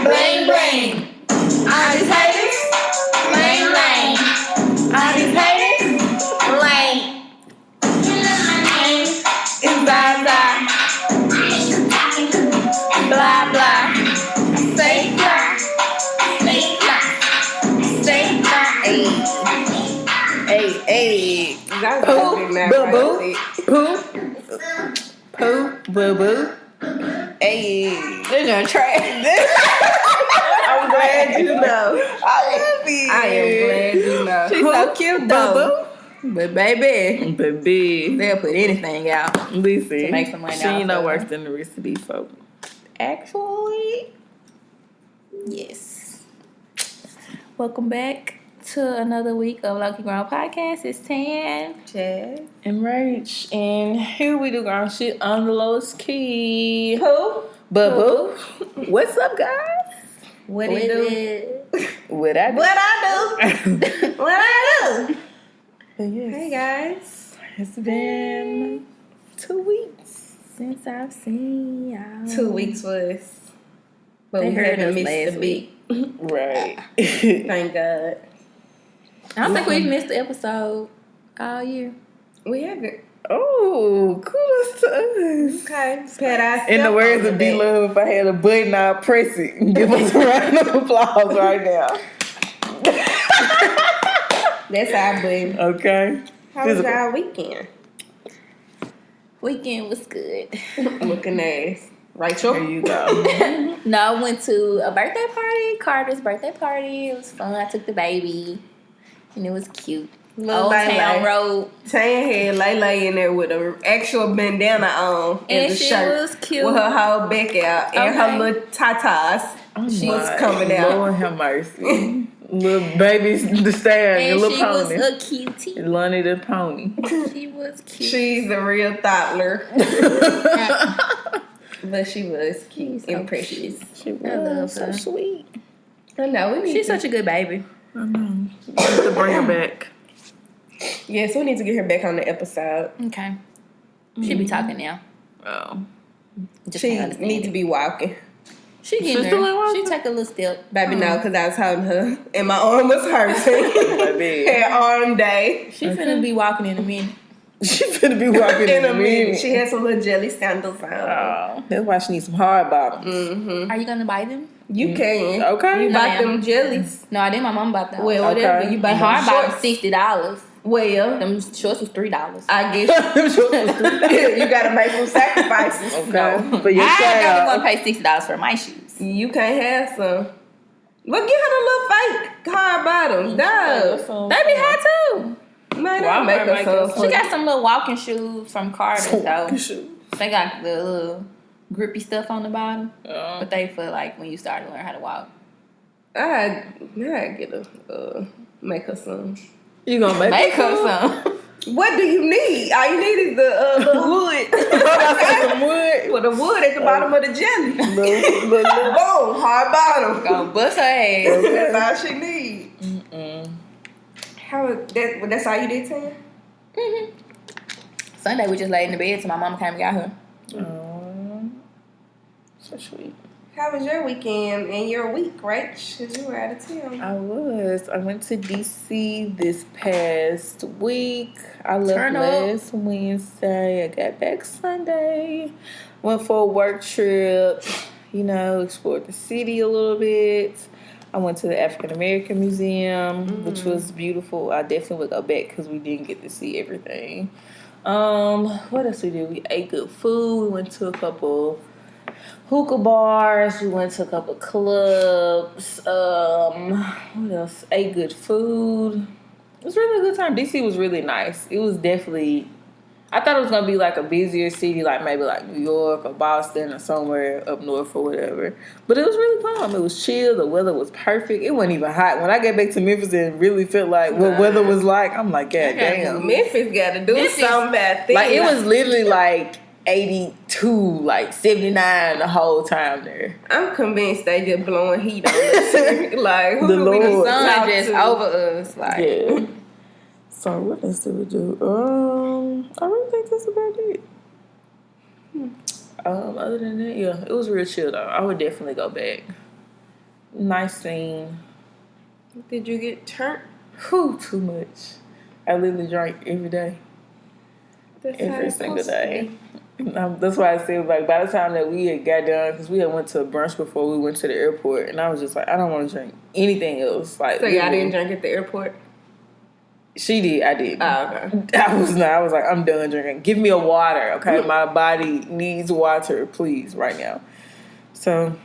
bling bling. All these haters, lame lame. All these haters, lame. It's Zaza. Blah blah. Stay fly, stay fly, stay fly. Hey. Poo, Boo boo. Poo, boo boo. Hey. They're gonna try. I'm glad you know. I love you. I am glad you know. She's so cute though. Boo But baby, Baby. they'll put anything out. Listen. To make some money she off ain't no of worse her. than the rest of these folks. Actually, yes. Welcome back to another week of Lowkeygrownpodcast. It's Tan Chad and Rach. And here we do grown shit on the lowest key. Who? Boo. What's up, guys? What We is do. it? What I do. What I do? What I do? But yes, Hey guys. it's been 2 weeks since I've seen y'all. 2 weeks was. But They we heard haven't us missed last a beat. Right. Thank God. I don't think we've missed the episode all year. We haven't. Oh, kudos to us. Okay. Pat ourselves In the words on of the B back. Love, if I had a button, I'd press it and give us a round of applause right now. That's our button. Okay. How was Physical. our weekend? Weekend was good. Looking ass. Rachel? There you go. No, I went to a birthday party, Carter's birthday party. It was fun. I took the baby, and it was cute. Little Old Lay Town Lay. Road. Tan had Lay in there with an actual bandana on And the she shirt. was cute. With her whole back out and her Okay. little tatas. She was coming out. Lord have mercy. Little baby's the stallion, And little she was pony. a cutie. Lonnie the pony. She was cute. She's a real toddler. But she was cute and precious. She was I love so her. sweet. I know. We need She's to, such a good baby. I know. We have to bring her back. yes, we need to get her back on the episode. Okay. She be talking now. Oh. Just She can't understand needs to it. be walking. She She's getting still there. walking? She take a little step. Baby, no, because I was holding her and my arm was hurting. Baby. Had arm day. She finna be walking in a minute. She's gonna be walking In a minute. She had some little jelly sandals on. Oh, that's why she needs some hard bottoms. Mm-hmm. Are you gonna buy them? You can. Okay. You No, bought ma'am. them jellies. No, I did. My mom bought them. Well, whatever. Okay. You bought And them hard bottom shorts. $60. Well, Them shorts was $3. I guess you got to make some sacrifices. Okay. For your I don't child. want to pay $60 for my shoes. You can't have some. Well, get her the little fake hard bottoms. No. They be high too. Man, Well, they make I her might some. get She got some little walking shoes from Carter's though. Shoot. They got the little grippy stuff on the bottom, Oh. but they feel like when you start to learn how to walk. I get her, make her some. You gonna Make her some. What do you need? All you need is the wood. some wood? With the wood at the bottom of the jelly. Little. Boom, hard bottom. Gonna bust her ass. That's all she need. Mm-mm. That's all you did, Tanya? Sunday we just laid in the bed till my mama came and got her. Oh, so sweet. How was your weekend and your week, right? Because you were out of town. I went to DC this past week. I left Turn up. last Wednesday. I got back Sunday. Went for a work trip. Explored the city a little bit. I went to the African American Museum, which was beautiful. I definitely would go back because we didn't get to see everything. What else we did? We ate good food. We went to a couple hookah bars. We went to a couple clubs. What else? Ate good food. It was really a good time. DC was really nice. It was definitely. I thought it was gonna be like a busier city, like maybe like New York or Boston or somewhere up north or whatever. But it was really calm. It was chill. The weather was perfect. It wasn't even hot. When I got back to Memphis and really felt like what weather was like, I'm like, God damn. Memphis got to do something about things. Like it was literally like 82, like 79 the whole time there. I'm convinced they just blowing heat on us. Like, who The do we Lord. talk Sun just to? over us. Like, Yeah. So what else did we do? I really think that's about it. Other than that, yeah, it was real chill though. I would definitely go back. Nice scene. Did you get turned? Whew, too much. I literally drank every day. That's how Every it's single supposed to day. be. That's why I said, like, by the time that we had got done, because we had went to a brunch before we went to the airport, and I was just like, I don't want to drink anything else. Like, So y'all literally. didn't drink at the airport? She did, I did. Oh, okay. I was not. I was like, I'm done drinking. Give me a water, okay? My body needs water, please, right now. So,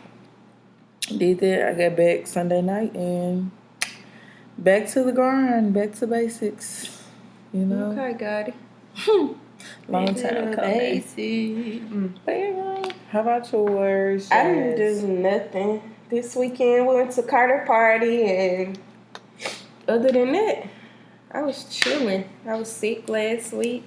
did that. I got back Sunday night and back to the grind, back to basics. You know? Okay, got it. Long time coming. But yeah, how about yours? I didn't do nothing this weekend. We went to Carter party, and other than that, I was chilling. I was sick last week.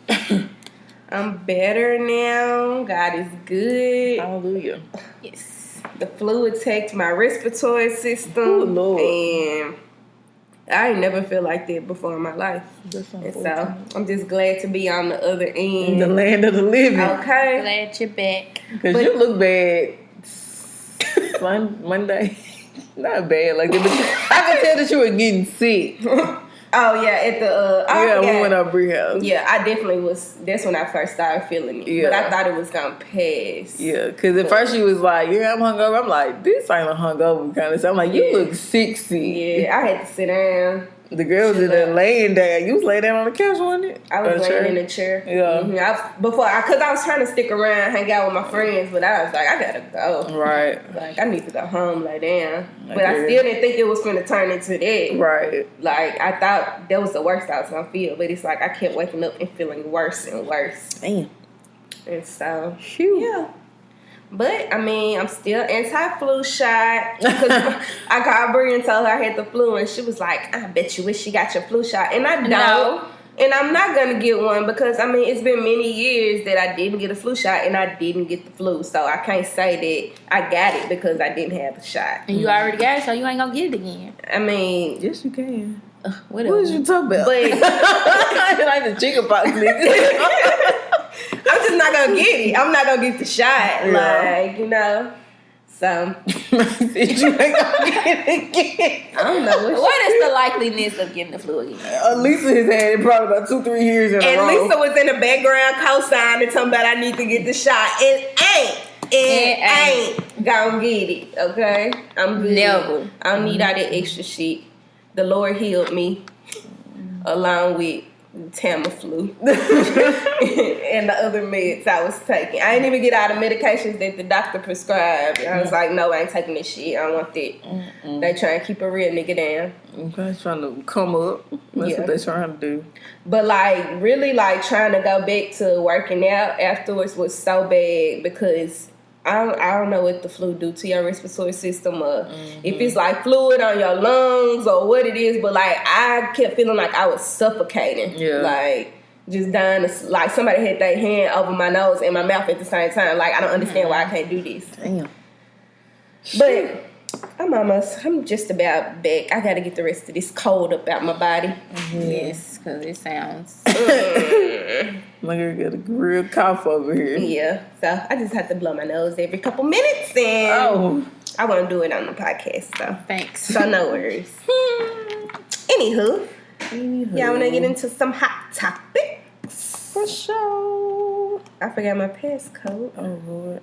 I'm better now. God is good. Hallelujah. Yes. The flu attacked my respiratory system. Oh, Lord. And I ain't never felt like that before in my life. And so I'm just glad to be on the other end. In the land of the living. Okay. Glad you're back. Because you look bad Monday. Not bad like that, but I could tell that you were getting sick. Oh yeah, at the we went up Bree house. Yeah, I definitely was. That's when I first started feeling it. Yeah. But I thought it was gonna pass. Yeah, because at first she was like, "Yeah, I'm hungover." I'm like, "This ain't a hungover kind of stuff." I'm like, "You look sexy." Yeah, I had to sit down. The girl was in there laying down. You was laying down on the couch, wasn't it? I was laying in a chair. Yeah. Mm-hmm. Because I was trying to stick around, hang out with my friends, but I was like, I gotta go. Right. Like, I need to go home, lay down. But I still didn't think it was going to turn into that. Right. Like, I thought that was the worst I was going to feel. But it's like I kept waking up and feeling worse and worse. Damn. And so, Phew. yeah. But, I mean, I'm still anti-flu shot. Because I called Brie and told her I had the flu. And she was like, I bet you wish you got your flu shot. And I don't. No. And I'm not going to get one because, I mean, it's been many years that I didn't get a flu shot and I didn't get the flu. So I can't say that I got it because I didn't have the shot. And you already got it, so you ain't gonna get it again. I mean... Yes, you can. Whatever. What was you talking about? But like the chicken pox nigga. I'm just not going to get it. I'm not going to get the shot. Yeah. Like, you know. So... You ain't gonna get it again. I don't know. What is the likeliness of getting the flu again? Lisa has had it probably about 2-3 years in a And row. Lisa was in the background co-signing talking about I need to get the shot. And ain't gonna get it, okay? I'm good. Never. I don't need all that extra shit. The Lord healed me along with Tamiflu and the other meds I was taking. I didn't even get all the medications that the doctor prescribed. I was like, no, I ain't taking this shit. I don't want that. They trying to keep a real nigga down. Okay, trying to come up. That's what they trying to do. But like really like trying to go back to working out afterwards was so bad because I don't know what the flu do to your respiratory system or if it's like fluid on your lungs or what it is, but like I kept feeling like I was suffocating. Yeah. Like just dying like somebody had their hand over my nose and my mouth at the same time. Like I don't understand why I can't do this. Damn. But I'm just about back. I gotta get the rest of this cold up out my body. Yes, because it sounds... My girl got a real cough over here. Yeah, so I just have to blow my nose every couple minutes, and I won't do it on the podcast, though. Thanks. So no worries. Anywho, y'all want to get into some hot topics? For sure. I forgot my passcode. Oh, Lord.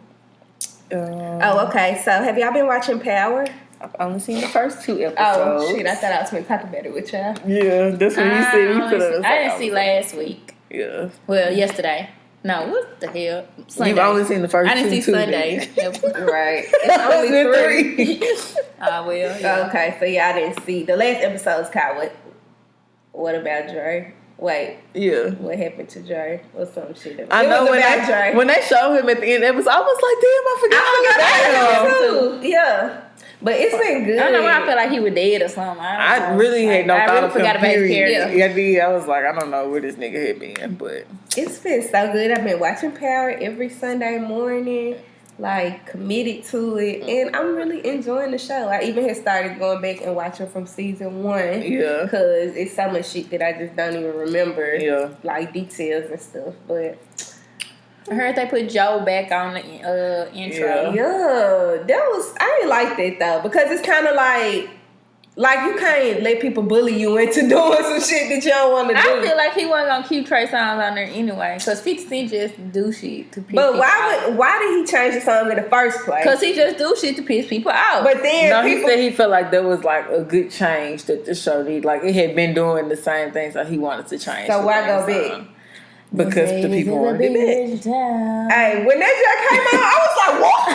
Oh, okay. So have y'all been watching Power? I've only seen the first 2 episodes. Oh, shit. I thought I was going to talk about it with y'all. Yeah, that's what you said. You put it I didn't see last week. Yeah. Well, yesterday. No, what the hell? Sunday. You've only seen the first 2. I didn't see Sunday. Right. It's only 3. Well, yeah. Okay, so y'all didn't see. The last episode's called What About Dre? Wait. Yeah. What happened to Dre? Or some shit. I know when they showed him at the end of the episode, I was like, damn, I forgot. Too. Yeah. But it's been good. I don't know why I feel like he was dead or something. I really had no thought of him. Forgot about his character. Yeah, I did. I was like, I don't know where this nigga had been, but it's been so good. I've been watching Power every Sunday morning, like committed to it, and I'm really enjoying the show. I even had started going back and watching from season 1. Yeah, because it's so much shit that I just don't even remember. Yeah, like details and stuff. But I heard they put Joe back on the intro. Yeah, that was, I ain't like that though, because it's kind of like you can't let people bully you into doing some shit that you don't want to do. I feel like he wasn't gonna keep Trey songs on there anyway, because 50 Cent just do shit to piss But people out. why did he change the song in the first place? Because he just do shit to piss people out. But then No, people, he said he felt like there was like a good change that the show did. Like it had been doing the same thing, so he wanted to change. So the why go thing big? song. Because the people wanted it back. Hey, when that joke came out, I was like, what?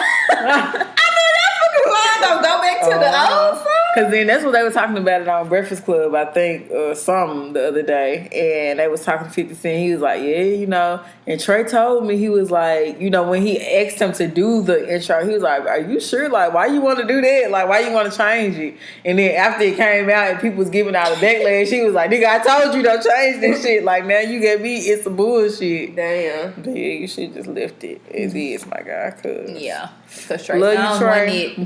I know that fucking line don't go back to the old song. Because then that's what they were talking about it on Breakfast Club, I think, or something the other day. And they was talking to 50 Cent. He was like, yeah, you know. And Trey told me, he was like, you know, when he asked him to do the intro, he was like, are you sure? Like, why you want to do that? Like, why you want to change it? And then after it came out and people was giving out a backlash, he was like, nigga, I told you don't change this shit. Like, now you get me, it's some bullshit. Damn. But yeah, you should just left it as is, my guy. Cause Yeah. Because Trey love songs you, wasn't Trey. it.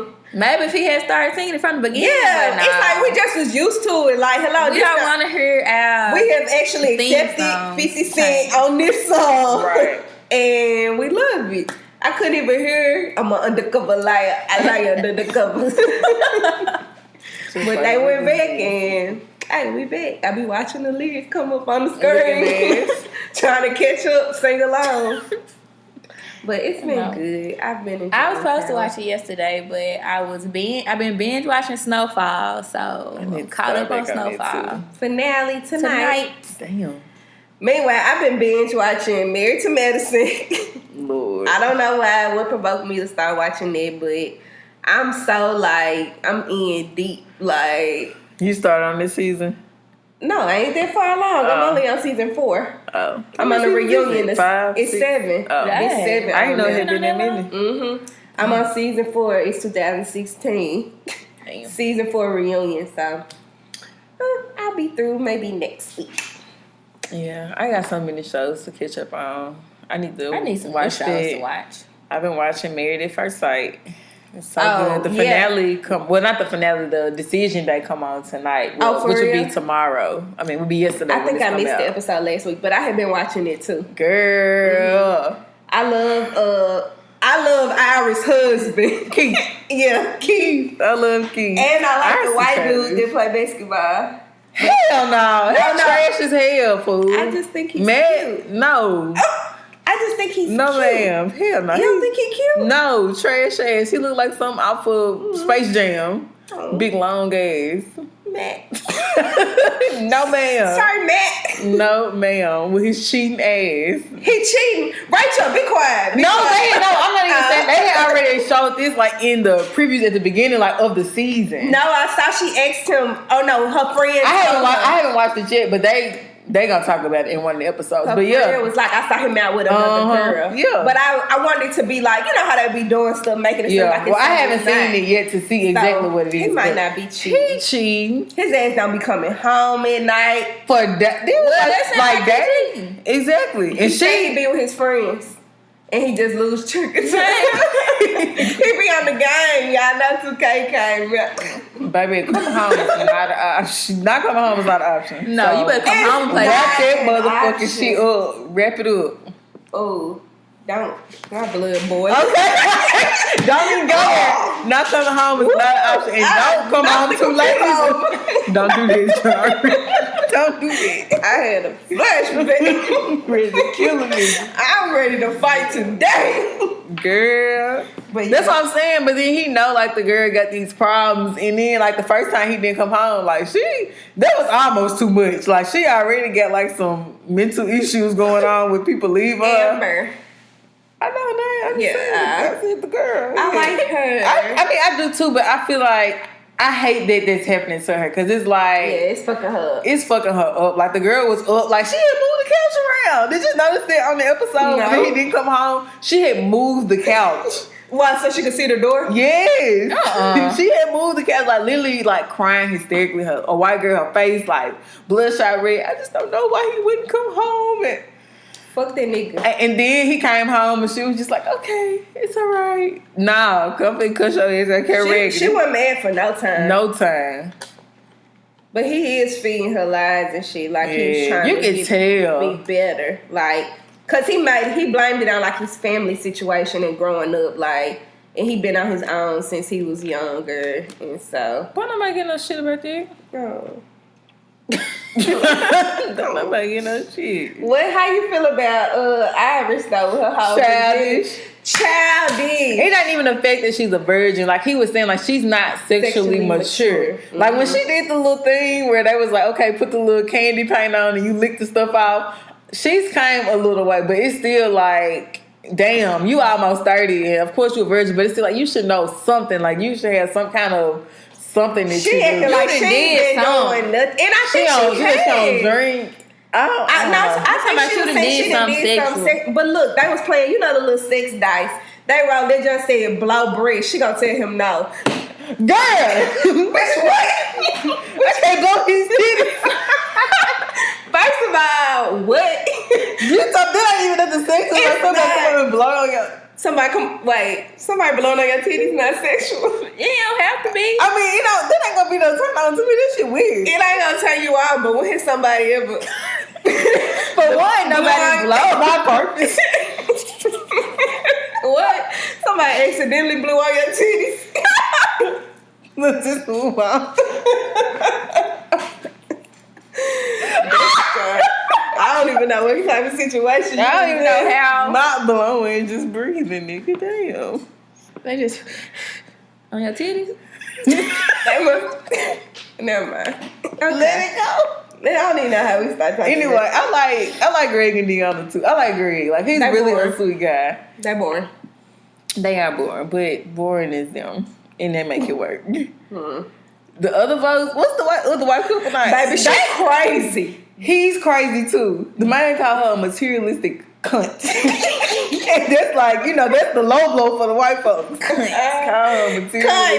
But, Maybe if he had started singing it from the beginning. Yeah, but nah. it's like we just was used to it. Like, hello, We this don't not- want to hear our we have actually theme accepted song 50 Cent change. on this song. Right. And we love it. I couldn't even hear, I'm an undercover liar. I lie under the covers. But they went back and, hey, we back. I be watching the lyrics come up on the screen. Trying to catch up, sing along. But it's been No. good. I've been enjoying I was supposed to it. watch it yesterday, but I've been binge watching Snowfall, so need I'm to caught up on start back on that, Snowfall. Finale tonight. damn. Meanwhile, I've been binge watching Married to Medicine. Lord. I don't know why, what provoked me to start watching it, but I'm so like, I'm in deep. Like, You started on this season? no, I ain't that far along. I'm only on season 4. Oh. I'm on the reunion. It's 5, it's 6? 7. Oh. It's 7. I didn't know it had Been been on that that many. I'm on season 4. It's 2016. Damn. Season 4 reunion. So I'll be through maybe next week. Yeah, I got so many shows to catch up on. I need some good watch shows it. to watch. I've been watching Married at First Sight. It's so Oh, good. The yeah. finale not the finale, the decision day come on tonight. Oh, for which real? will be tomorrow. I mean, it will be yesterday. I when think this I come missed out. the episode last week, but I have been watching it too. Girl. I love Iris' husband. Keith. Yeah, Keith. I love Keith. And I like Iris the is white fabulous. dude that play basketball. Hell no. That's no. trash as hell, fool. I just think he's Mad? cute. No. I just think he's No, cute. ma'am. Hell no. You don't think he's cute? No, trash ass. He look like something out for Space Jam. Oh. Big long ass. Matt. No, ma'am. Sorry, Matt. No, ma'am. With his cheating ass. He cheating. Rachel, be quiet. Be No, quiet. I'm not even saying. They had already showed this like in the previews at the beginning, like of the season. No, I saw she asked him. Oh no, her friend. I haven't watched it yet, but they gonna talk about it in one of the episodes. Her But yeah, friend was like, I saw him out with another girl. Yeah. But I wanted to be like, you know how they be doing stuff, making it seem like it's Well, I something haven't it's seen not. it yet to see exactly So, what it is. He might but not be cheating. He cheating His ass don't be coming home at night. for that. They was that's not like that. cheating. Exactly, He and say he she. be with his friends. And he just lose track of time. He be on the game. Y'all know 2K came out. Baby, coming home is not an option. Not coming home is not an option. No, you better come home and play Wrap that. that motherfucking shit up. Wrap it up. Oh, don't. My blood boy. Okay. Don't even go there. Not coming home is not an option. And don't come home too late. Don't do this, Charlie. Don't do that. I had a flashback. Ready to kill me. I'm ready to fight today. Girl. But That's yeah. what I'm saying. But then he know like the girl got these problems. And then like the first time he didn't come home, like that was almost too much. Like she already got like some mental issues going on with people leave her. Amber. I know that. I said the girl. I like her. I mean, I do too, but I feel like I hate that that's happening to her because it's like it's fucking her. it's fucking her up. Like the girl was up, like she had moved the couch around. Did you notice that on the episode No. when he didn't come home? She had moved the couch. Why, so she could see the door? Yes, she had moved the couch, like literally, like crying hysterically. A white girl, her face like bloodshot red. I just don't know why he wouldn't come home and. Fuck that nigga. And then he came home and she was just like, okay, it's all right. Nah, come and cuss your ass. I can't She wasn't mad for no time. No time. But he is feeding her lies and shit. Like he's trying you to can tell. be better. Like, Cause he blamed it on like his family situation and growing up, like, and he been on his own since he was younger, and so. Why nobody getting no shit about that? Oh. Don't nobody get no shit. What? How you feel about Iris though? With her whole Childish. It ain't even the fact that she's a virgin. Like he was saying, like she's not sexually mature. Mm-hmm. Like when she did the little thing where they was like, okay, put the little candy paint on and you lick the stuff out. She's came a little way, but it's still like, damn, you almost 30, and of course you're a virgin, but it's still like you should know something. Like you should have some kind of something that she acting like she ain't been doing nothing, and I think she don't drink. I think she was saying she did some sex, but look, they was playing, you know, the little sex dice. They just said blow bread. She gonna tell him no. Girl, bitch, what? I can't blow his titties. First of all, what? You thought that ain't even at the sex? Like somebody blowing on your. Somebody blowing on your titties not sexual. It don't have to be. I mean, you know, that ain't gonna be no turn on to me. That shit weird. It ain't gonna turn you on, but when somebody ever. For one, nobody blow on purpose. What? Somebody accidentally blew on your titties. Let's just move on. I don't even know what type of situation. I don't even know how. Not blowing, just breathing, nigga. Damn. They just on your titties. They must. Never mind. Okay. Let it go. I don't even know how we start talking. Anyway, I like Greg and Deanna too. I like Greg. Like he's really a sweet guy. They're boring. They are boring, but boring is them, and they make it work. The other folks, what's the white couple name? Baby, she's crazy. He's crazy too. The man called her a materialistic cunt. And that's like, you know, that's the low blow for the white folks. Cunt,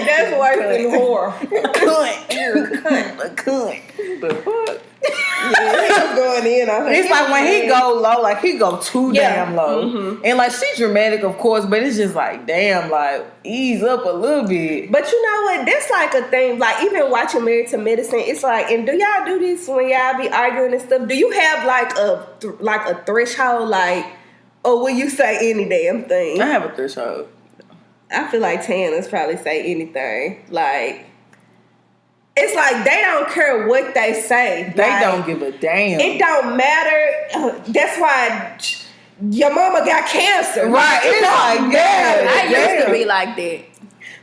that's worse than whore. Cunt. A cunt. The fuck? Yeah, he's going in on her. It's like when he go low, like he go too damn low. Mm-hmm. And like she's dramatic, of course, but it's just like, damn, like ease up a little bit. But you know what? That's like a thing. Like even watching Married to Medicine, it's like, and do y'all do this when y'all be arguing and stuff? Do you have like a threshold, like, or will you say any damn thing? I have a threshold. I feel like Tana's probably say anything. Like, it's like they don't care what they say. They like, don't give a damn. It don't matter. That's why your mama got cancer. Right. It's like, yeah. I used to be like that.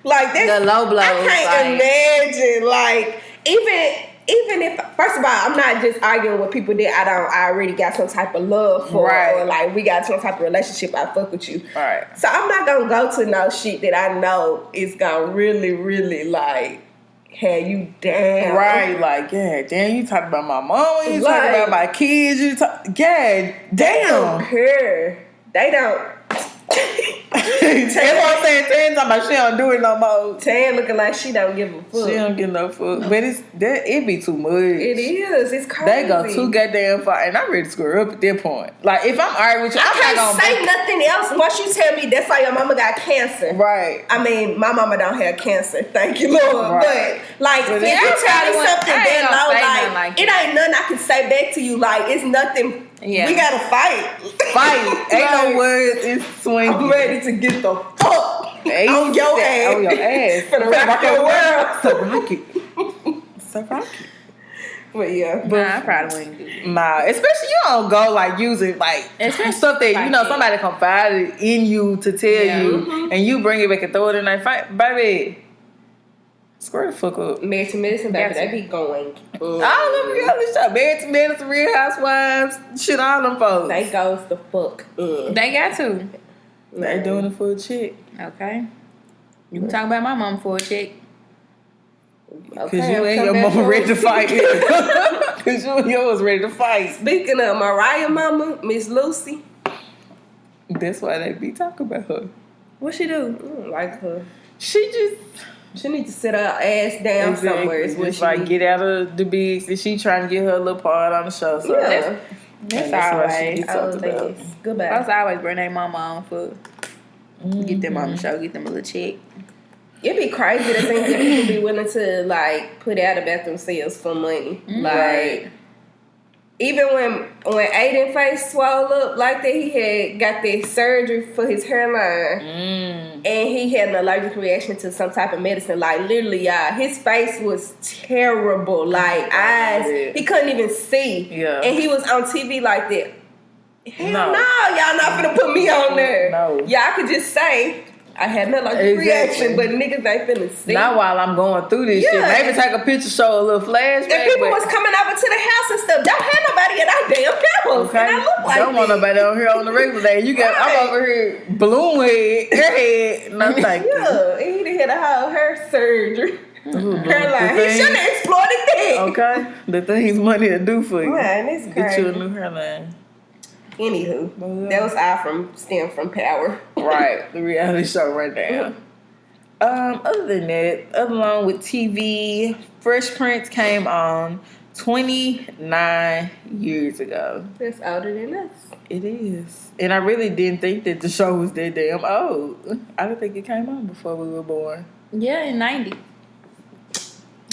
Like this, the low blows. I can't imagine. Like even if, first of all, I'm not just arguing with people that I already got some type of love for, right, or like we got some type of relationship. I fuck with you. Right. So I'm not gonna go to no shit that I know is gonna really, really like have you down. Right. Like, yeah, damn, you talking about my mama, you talking about my kids, yeah, damn. They don't care. They don't. That's what I'm saying. Tan talking about she don't do it no more. Tan looking like she don't give a fuck. She don't give no fuck. But it be too much. It is. It's crazy. They go too goddamn far, and I'm ready to square up at that point. Like if I'm arguing with you, I can't say nothing else once you tell me that's why your mama got cancer. Right. I mean, my mama don't have cancer. Thank you, Lord. Right. But like, if you tell me something that low, like it ain't nothing I can say back to you. Like it's nothing. Yeah. We gotta fight. Ain't no words. It's swinging. I'm ready to get the fuck on your ass. On your ass. For the rock your world. So rocky. But yeah. Nah, I probably wouldn't do that. Nah, especially you don't go like using like stuff that you know somebody confided in you to tell you, and you bring it back and throw it in that fight, baby. Square the fuck up. Married to Medicine, baby, they be going. All them reality show. Married to Medicine, Real Housewives, shit, all them folks. They goes the fuck. They got to. They doing it for a chick. Okay. You can talk about my mom for a chick. Because you and your mama ready to fight. Because you and yours ready to fight. Speaking of Mariah mama, Miss Lucy. That's why they be talking about her. What she do? I don't like her. She need to sit her ass down somewhere. Is what just like get out of the bigs, and she trying to get her little part on the show. So yeah, that's always. Goodbye. I was always bring their mama on for get them on the show, get them a little check. It'd be crazy to think that people be willing to like put out about themselves for money. Like even when Aiden face swelled up like that, he had got that surgery for his hairline. And he had an allergic reaction to some type of medicine. Like, literally, y'all, his face was terrible. Like, eyes, he couldn't even see. Yeah. And he was on TV like that. Hell no, No. y'all not finna put me on there. No. Y'all could just say, I had an allergic reaction, but niggas ain't finna see. Not while I'm going through this shit. Maybe take a picture, show a little flashback. And people was coming over to the house and stuff. Don't have nobody at our damn house. Okay. And I look like Don't want this. nobody on here on the regular day. You got I'm over here balloon head, hairhead, and I'm like, yeah, he done had a whole hair surgery. Hairline. He shouldn't have exploited that. Okay. The things money will do for you. Man, it's Get crazy. you a new hairline. Anywho, that was all stem from Power. Right. The reality show right now. Other than that, along with TV, Fresh Prince came on 29 years ago. That's older than us. It is. And I really didn't think that the show was that damn old. I didn't think it came on before we were born. Yeah, in 90.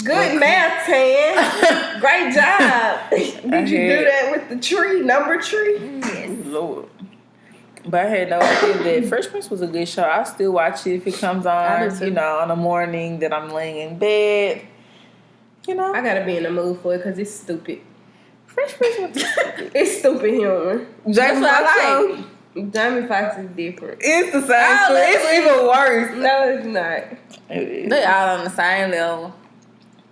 Good math, Tan. Great job. Did you do that with the tree, number tree? Yes. Lord. But I had no idea that Fresh Prince was a good show. I still watch it if it comes on, you know, on the morning that I'm laying in bed. You know. I gotta be in the mood for it because it's stupid. Fresh Prince was stupid. It's stupid humor. Jamie Foxx. Jamie Foxx is different. It's the same story. It's even worse. No, it's not. They all on the same level.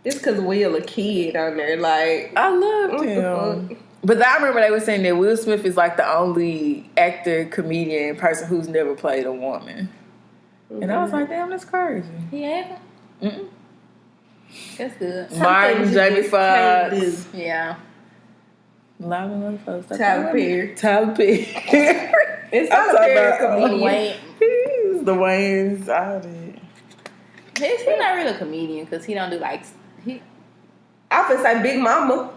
It's because Will a kid on there. Like, I loved what the him. fuck? But I remember they were saying that Will Smith is like the only actor, comedian, person who's never played a woman. Mm-hmm. And I was like, damn, that's crazy. He haven't? Mm-mm. That's good. Martin, Jamie Foxx. Yeah. A lot of other folks. Tyler Perry. Tyler Perry. It's Tyler Perry comedian. Wayne. He's the Wayne's out there. He's not really a comedian because he don't do like... I would say Big Mama.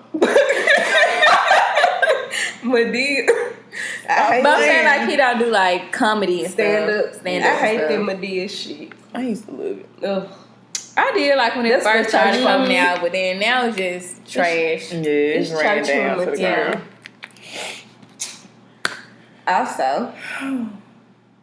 Madea. But I'm saying like he don't do like comedy and stand up. stuff. I hate that Madea shit. I used to love it. Ugh. I did like when it That's first what started you coming mean. out, but then now it's just trash. Yeah, it's ran church down humor, for the yeah. girl. Also,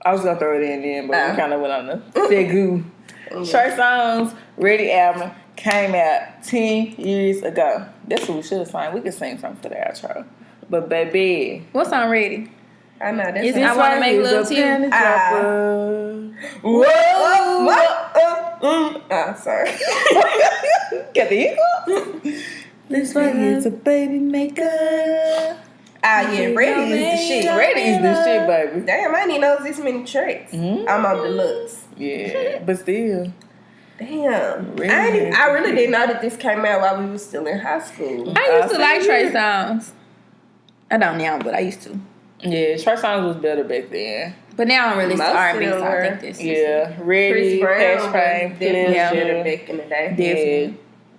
I was gonna throw it in then, but we kind of went on the Segu. Yeah. Short Songs, Ready album came out 10 years ago. That's what we should have signed. We could sing something for the outro. But baby, What's on Ready? I know that's Is it I Wanna Make Love to You? Sorry. Got the hiccups. This one is a baby maker. Yeah, Ready is the shit. Ready is the shit, baby. Damn, I didn't know this many tracks. I'm on deluxe. Yeah, but still. Damn. Really? I really didn't know that this came out while we were still in high school. I used to like Trey Songz. I don't now, but I used to. Yeah, Short Songs was better back then. But now I'm really Most R&B, of so them I were. think this is... Yeah, Ready, Chris Brown Cash Pain, was definitely Pleasure. better back in the day.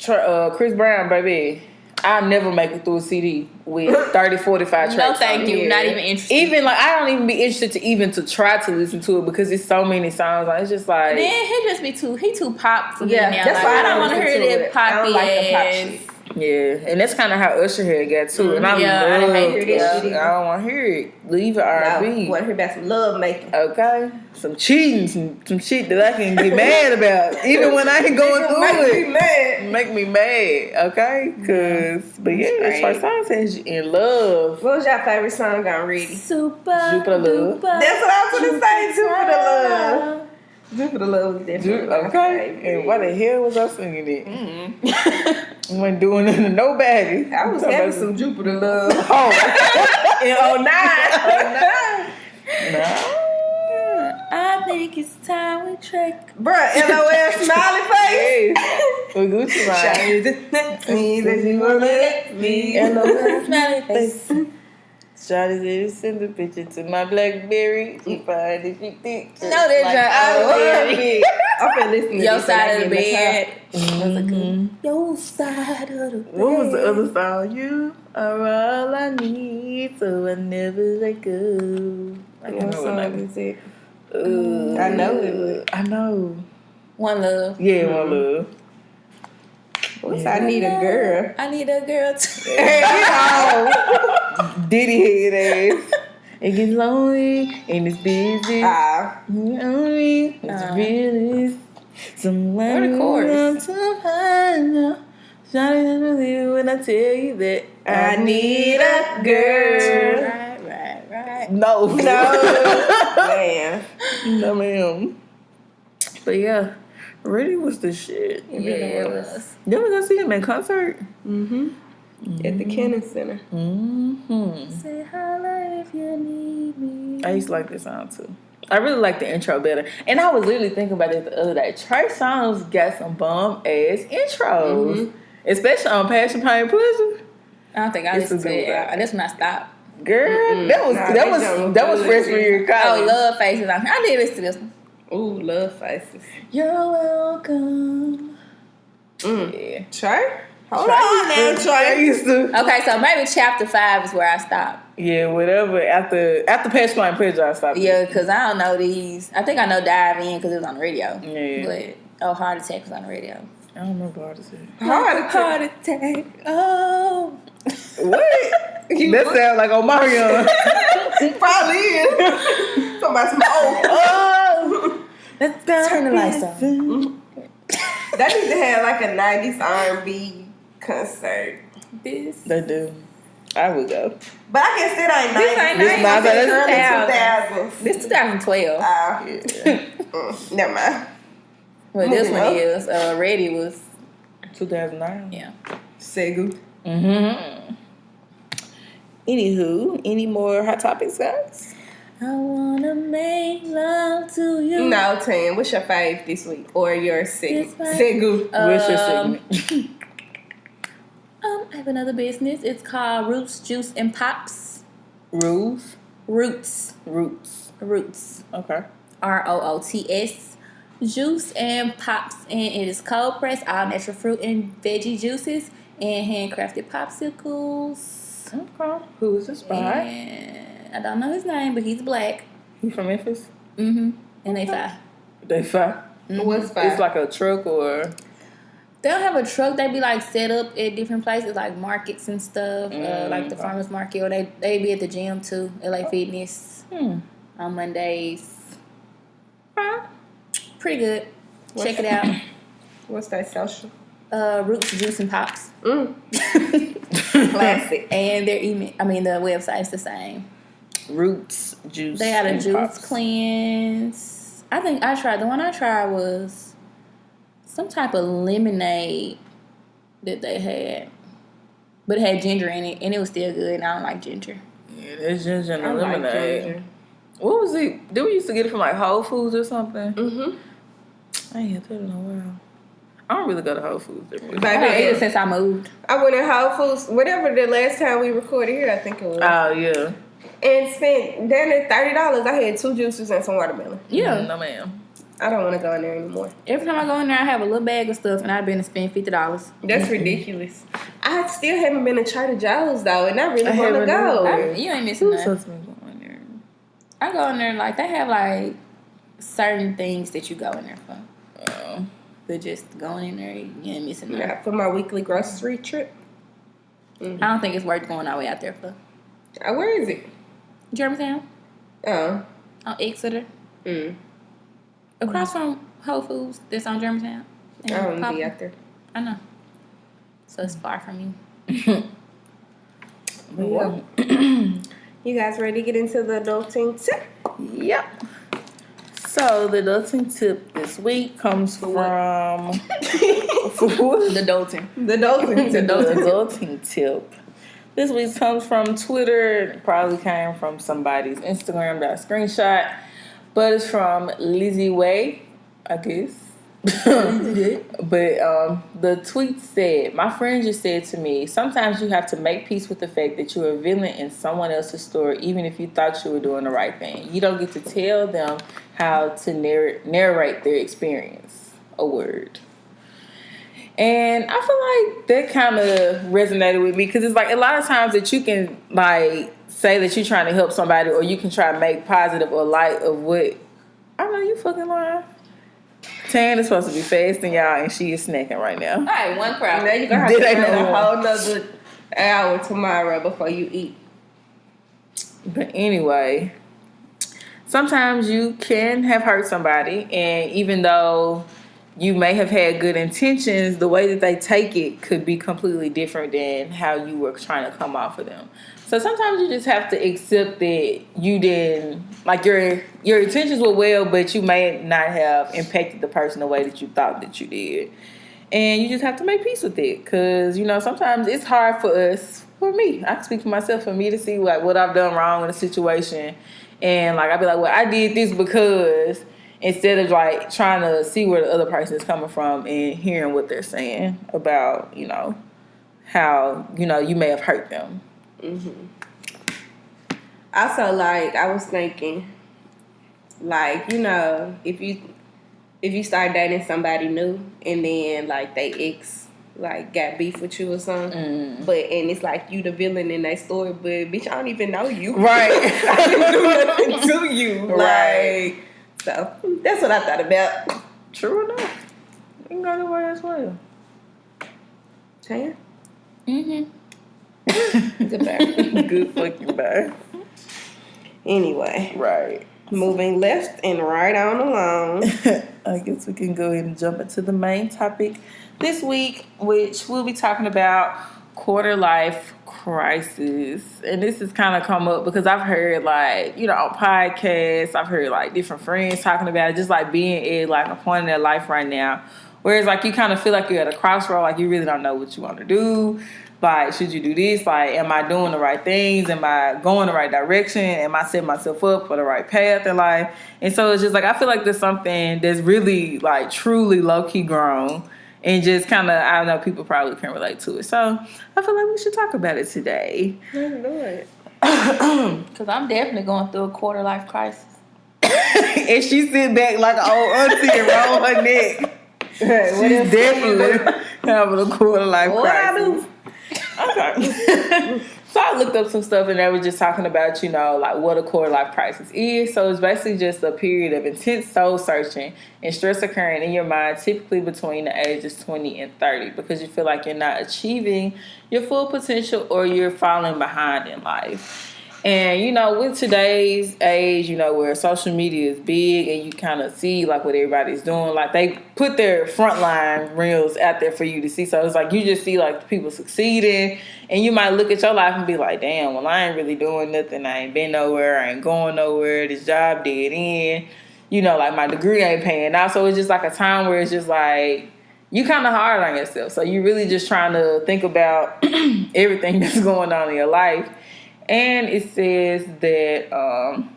Yeah. Chris Brown, baby. I'll never make it through a CD with 30, 45 tracks. No, thank on you. it. Not even interested. Even like I don't even be interested to try to listen to it because it's so many songs. Like, it's just like Then he just be too pop for me Yeah, now. that's Like, why I don't want to listen hear to that it. I don't poppy like the pop ass. shit. yeah, and that's kind of how Usher had got too. And I Yeah, I love hate that shit. I don't want to hear it. Leave it I R&B. want to hear about some love making. Okay, some cheating, some shit that I can get mad about, even when I ain't going through Make me it. mad. Make me mad, okay? But yeah, Short Songs has you in love. What was your favorite song on Ready? Super Jupiter Love. That's what I was going to say. Jupiter Love. Jupiter Love was definitely my Okay, favorite. and why the hell was I singing it? Wasn't doing nothing to nobody. I was having some Jupiter Love. Oh, In 09. no. I think it's time we track. Bruh, LOL smiley face. Yes. With Gucci Mane. Shawty just let me that you wanna let me. LOL Smelly face. Shawty said, send the picture to my BlackBerry. She fine if she thick. No, that's like, your I love Blackberry. it. I'm finna listen to Your this when I side get of the in bed. Mhm. Your side of the bed. What was the other song? You are all I need, so I never let go. I can't What remember what song name. is it? I know it. I know. One Love. Yeah, One Love. What's I need a girl? I need a girl too. Diddy head ass. It gets lonely and it's busy. Lonely, it's really someone. What a chorus. Shawty doesn't believe when I tell you that I need a girl. Right. No. Man. No, ma'am. But yeah, really was the shit. Yeah, it was. You ever go see him in concert? At the Kennan Center. Say holla if you need me. I used to like this song too. I really like the intro better. And I was literally thinking about it the other day. Trey Songz got some bum ass intros. Especially on Passion, Pain, and Pleasure. I don't think I listened to it. That's when I stopped. Girl, that was freshman year of college. Oh, Love Faces. I did listen to this one. Ooh, Love Faces. You're welcome. Yeah. Trey? Hold on now, Trey. Okay, so maybe chapter 5 is where I stopped. Yeah, whatever. After Passion, Pain, and Pleasure, I stopped. Yeah, because I don't know these. I think I know Dive In because it was on the radio. Yeah. But Heart Attack was on the radio. I don't remember Heart Attack. Heart Attack. Oh. What? That sounds like Omarion. Probably is. Somebody smoke. Oh. Let's turn the lights on. That needs to have like a 90s R&B concert. This. They do. I would go. But I guess it ain't 90s. This ain't This 90s. not- It's early 2000s. This 2012. Yeah. Never mind. Well, this Moving one on. is. Ready was. 2009. Yeah. Segu. Anywho, any more hot topics, guys? I wanna make love to you. No, Tan. What's your fave this week? Or your Segu? This one? Segu. What's your segment? I have another business. It's called Roots, Juice, and Pops. Rules? Roots. Roots. Okay. ROOTS. Juice and Pops. And it is cold pressed, all natural fruit and veggie juices, and handcrafted popsicles. Okay. Who is this by? And I don't know his name, but he's black. He from Memphis? And they fly. They fire. What's fire? It's like a truck or... They don't have a truck. They be like set up at different places, like markets and stuff, like the farmers market, or they be at the gym too, LA Fitness on Mondays. Pretty good. Check it out. What's that social? Roots, Juice, and Pops. Classic. And their email, the website's the same. Roots, Juice, They got a and juice Pops. cleanse. I think I tried. The one I tried was some type of lemonade that they had. But it had ginger in it, and it was still good, and I don't like ginger. Yeah, that's ginger and I like lemonade. ginger. What was it? Did we used to get it from like Whole Foods or something? Mm-hmm. I ain't had that in a while. I don't really go to Whole Foods. I haven't ate it since I moved. I went in Whole Foods, whatever the last time we recorded here, I think it was. Oh, yeah. And spent damn near $30. I had 2 juices and some watermelon. Yeah. No, ma'am. I don't want to go in there anymore. Every time I go in there, I have a little bag of stuff, and I've been to spend $50. That's ridiculous. I still haven't been to Trader Joe's though, and I really want to haven't go. either. You ain't missing Who's nothing. supposed to be going there? I go in there, like, they have, like, certain things that you go in there for. But just going in there, you ain't missing nothing. Not for my weekly grocery trip. I don't think it's worth going all the way out there for. Where is it? Germantown? Oh. On Exeter? Across from Whole Foods that's on Germantown. I don't want to be out there. I know. So it's far from you. Yeah. You guys ready to get into the adulting tip? Yep. So the adulting tip this week comes from The adulting. The adulting tip. the adulting tip. This week comes from Twitter. It probably came from somebody's Instagram that I screenshot, but it's from Lizzie Way, I guess. But the tweet said, "My friend just said to me, sometimes you have to make peace with the fact that you're a villain in someone else's story, even if you thought you were doing the right thing. You don't get to tell them how to narrate their experience." A word. And I feel like that kind of resonated with me, because it's like a lot of times that you can like say that you're trying to help somebody, or you can try to make positive or light of what, I know you fucking lying. Tan is supposed to be fasting, y'all, and she is snacking right now. All right, one crowd. Now you're gonna have Did to I wait know a one? whole nother hour tomorrow before you eat. But anyway, sometimes you can have hurt somebody, and even though you may have had good intentions, the way that they take it could be completely different than how you were trying to come off of them. So sometimes you just have to accept that you didn't, like your intentions were well, but you may not have impacted the person the way that you thought that you did. And you just have to make peace with it. Because, you know, sometimes it's hard for us, for me, I can speak for myself, for me to see like what I've done wrong in a situation. And like, I'd be like, well, I did this because, instead of like trying to see where the other person is coming from and hearing what they're saying about, you know, how, you know, you may have hurt them. Also, like, I was thinking, like, you know, if you start dating somebody new and then like they ex like got beef with you or something, and it's like you the villain in that story, but bitch, I don't even know you. Right. I didn't do nothing to you. Right. Like, so that's what I thought about. True enough. You can go the way as well. Tan? Goodbye. Good fucking bye. Anyway, Right. moving left and right on along. I guess we can go ahead and jump into the main topic this week, which we'll be talking about quarter life crisis. And this has kind of come up because I've heard, like, you know, on podcasts, I've heard like different friends talking about it, just like being at like a point in their life right now. Whereas like you kind of feel like you're at a crossroad, like you really don't know what you want to do. Like, should you do this? Like, am I doing the right things? Am I going the right direction? Am I setting myself up for the right path in life? And so it's just like, I feel like there's something that's really like truly low-key grown and just kind of, I don't know, people probably can relate to it. So I feel like we should talk about it today. Let's do it. Because I'm definitely going through a quarter life crisis. And she sit back like an old auntie and roll her neck. She's definitely having a quarter life What I crisis. do? Okay. So I looked up some stuff and they were just talking about, you know, like what a quarter life crisis is. So it's basically just a period of intense soul searching and stress occurring in your mind, typically between the ages 20 and 30, because you feel like you're not achieving your full potential or you're falling behind in life. And, you know, with today's age, you know, where social media is big and you kind of see, like, what everybody's doing. Like, they put their frontline reels out there for you to see. So it's like you just see, like, the people succeeding. And you might look at your life and be like, damn, well, I ain't really doing nothing. I ain't been nowhere. I ain't going nowhere. This job dead end. You know, like, my degree ain't paying out. So it's just, like, a time where it's just, like, you kind of hard on yourself. So you really just trying to think about everything that's going on in your life. And it says that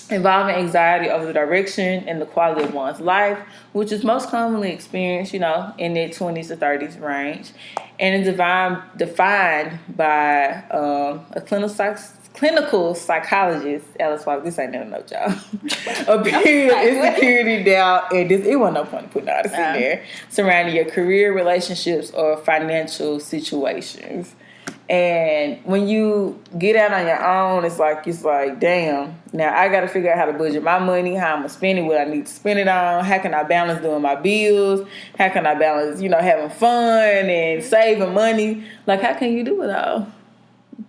involving anxiety over the direction and the quality of one's life, which is most commonly experienced, you know, in their 20s to 30s range. And it's defined by a clinical psychologist, Alice Walker. This ain't no job. A period of insecurity, doubt, and it wasn't no point in putting all this in there, surrounding your career, relationships, or financial situations. And when you get out on your own, it's like, damn, now I got to figure out how to budget my money, how I'm going to spend it, what I need to spend it on, how can I balance doing my bills, how can I balance, you know, having fun and saving money. Like, how can you do it all?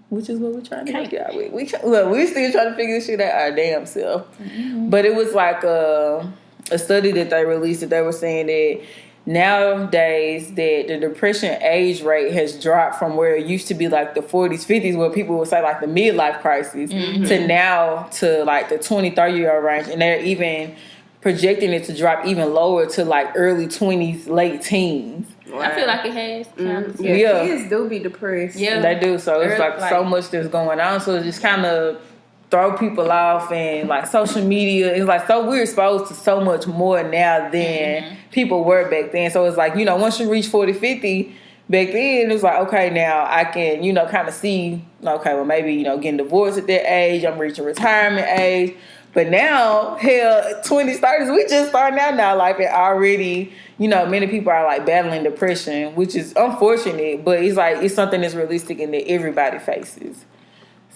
Which is what we're trying to help you out with. We still trying to figure this shit out our damn self. Mm-hmm. But it was like a study that they released that they were saying that nowadays that the depression age rate has dropped from where it used to be like the 40s, 50s, where people would say like the midlife crisis, to now to like the 20, 30-year-old range. And they're even projecting it to drop even lower to like early 20s, late teens. Wow. I feel like it has. Yeah, kids do be depressed. Yeah, they do. So it's like so much that's going on. So it just kind of throw people off, and like social media is like, so we're exposed to so much more now than people were back then. So it's like, you know, once you reach 40, 50, back then it was like, okay, now I can, you know, kind of see, okay, well maybe, you know, getting divorced at that age, I'm reaching retirement age. But now, hell, 20s, 30s, we just starting out now life, and already, you know, many people are like battling depression, which is unfortunate, but it's like, it's something that's realistic and that everybody faces.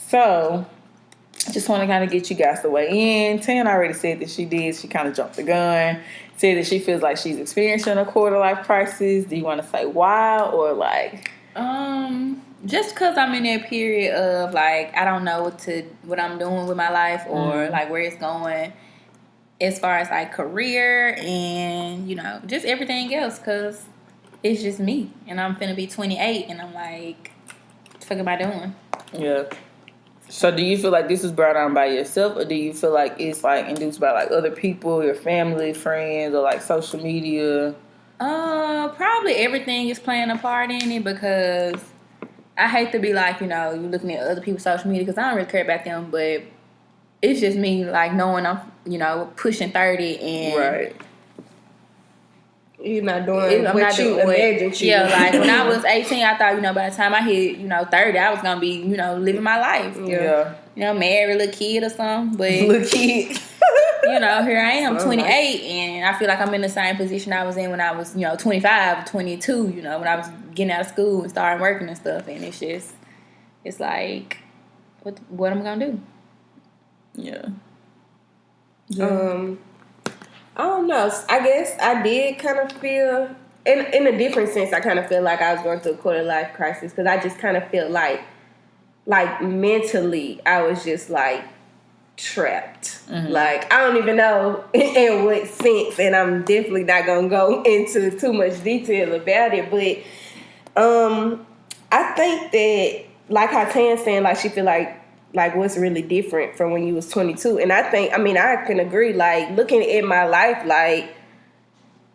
So just want to kind of get you guys to weigh in. Tan already said that she did. She kind of jumped the gun. said that she feels like she's experiencing a quarter life crisis. Do you want to say why, or like? Just because I'm in that period of like I don't know what I'm doing with my life or like where it's going as far as like career and just everything else, because it's just me and I'm finna be 28 and I'm like, what the fuck am I doing? Yeah. So do you feel like this was brought on by yourself, or do you feel like it's like induced by like other people, your family, friends, or like social media? Probably everything is playing a part in it, because I hate to be like, you looking at other people's social media, because I don't really care about them, but it's just me, like, knowing I'm, pushing 30 and... Right. You're not doing what you imagined you. Yeah, like, when I was 18, I thought, by the time I hit, 30, I was going to be, living my life. Yeah. Marry a little kid or something, but... Little kid. Here I am, 28, and I feel like I'm in the same position I was in when I was, 25, 22, when I was getting out of school and starting working and stuff, and it's like, what am I going to do? Yeah. I don't know. I guess I did kind of feel, in a different sense, I kind of feel like I was going through a quarter life crisis, because I just kind of felt like mentally, I was just like trapped. Like, I don't even know in what sense, and I'm definitely not gonna go into too much detail about it, but I think that, like how Tan's saying, like, she feel like what's really different from when you was 22. And I can agree, like, looking at my life, like,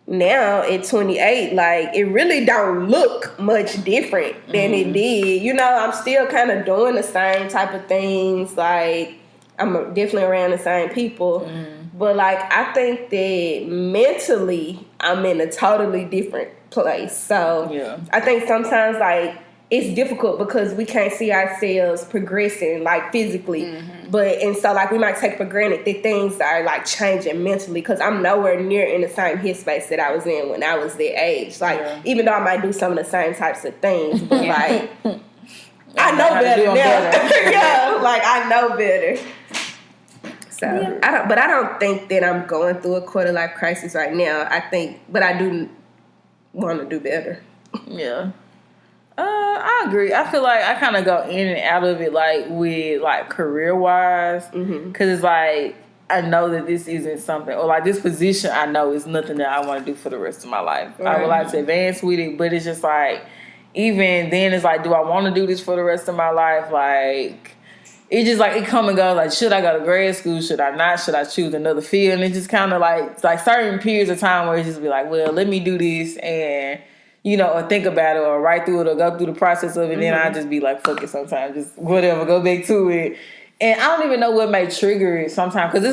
now at 28, like, it really don't look much different than it did. I'm still kind of doing the same type of things. Like, I'm definitely around the same people. But, like, I think that mentally, I'm in a totally different place. So, yeah. I think sometimes, like, it's difficult because we can't see ourselves progressing, like, physically. And so, like, we might take for granted that things are, like, changing mentally, because I'm nowhere near in the same headspace that I was in when I was that age. Like, even though I might do some of the same types of things, but, like, I know better now. Yeah, like, I know better. So, I don't think that I'm going through a quarter life crisis right now. But I do want to do better. Yeah. I agree. I feel like I kind of go in and out of it, like, with, like, career-wise. Because it's like, I know that this isn't something, or, like, this position I know is nothing that I want to do for the rest of my life. Right. I would like to advance with it, but it's just like, even then, it's like, do I want to do this for the rest of my life? Like, it just, like, it come and go. Like, should I go to grad school? Should I not? Should I choose another field? And it's just kind of like certain periods of time where it just be like, well, let me do this and... or think about it, or write through it, or go through the process of it, and then I just be like, fuck it sometimes, just whatever, go back to it. And I don't even know what may trigger it sometimes, because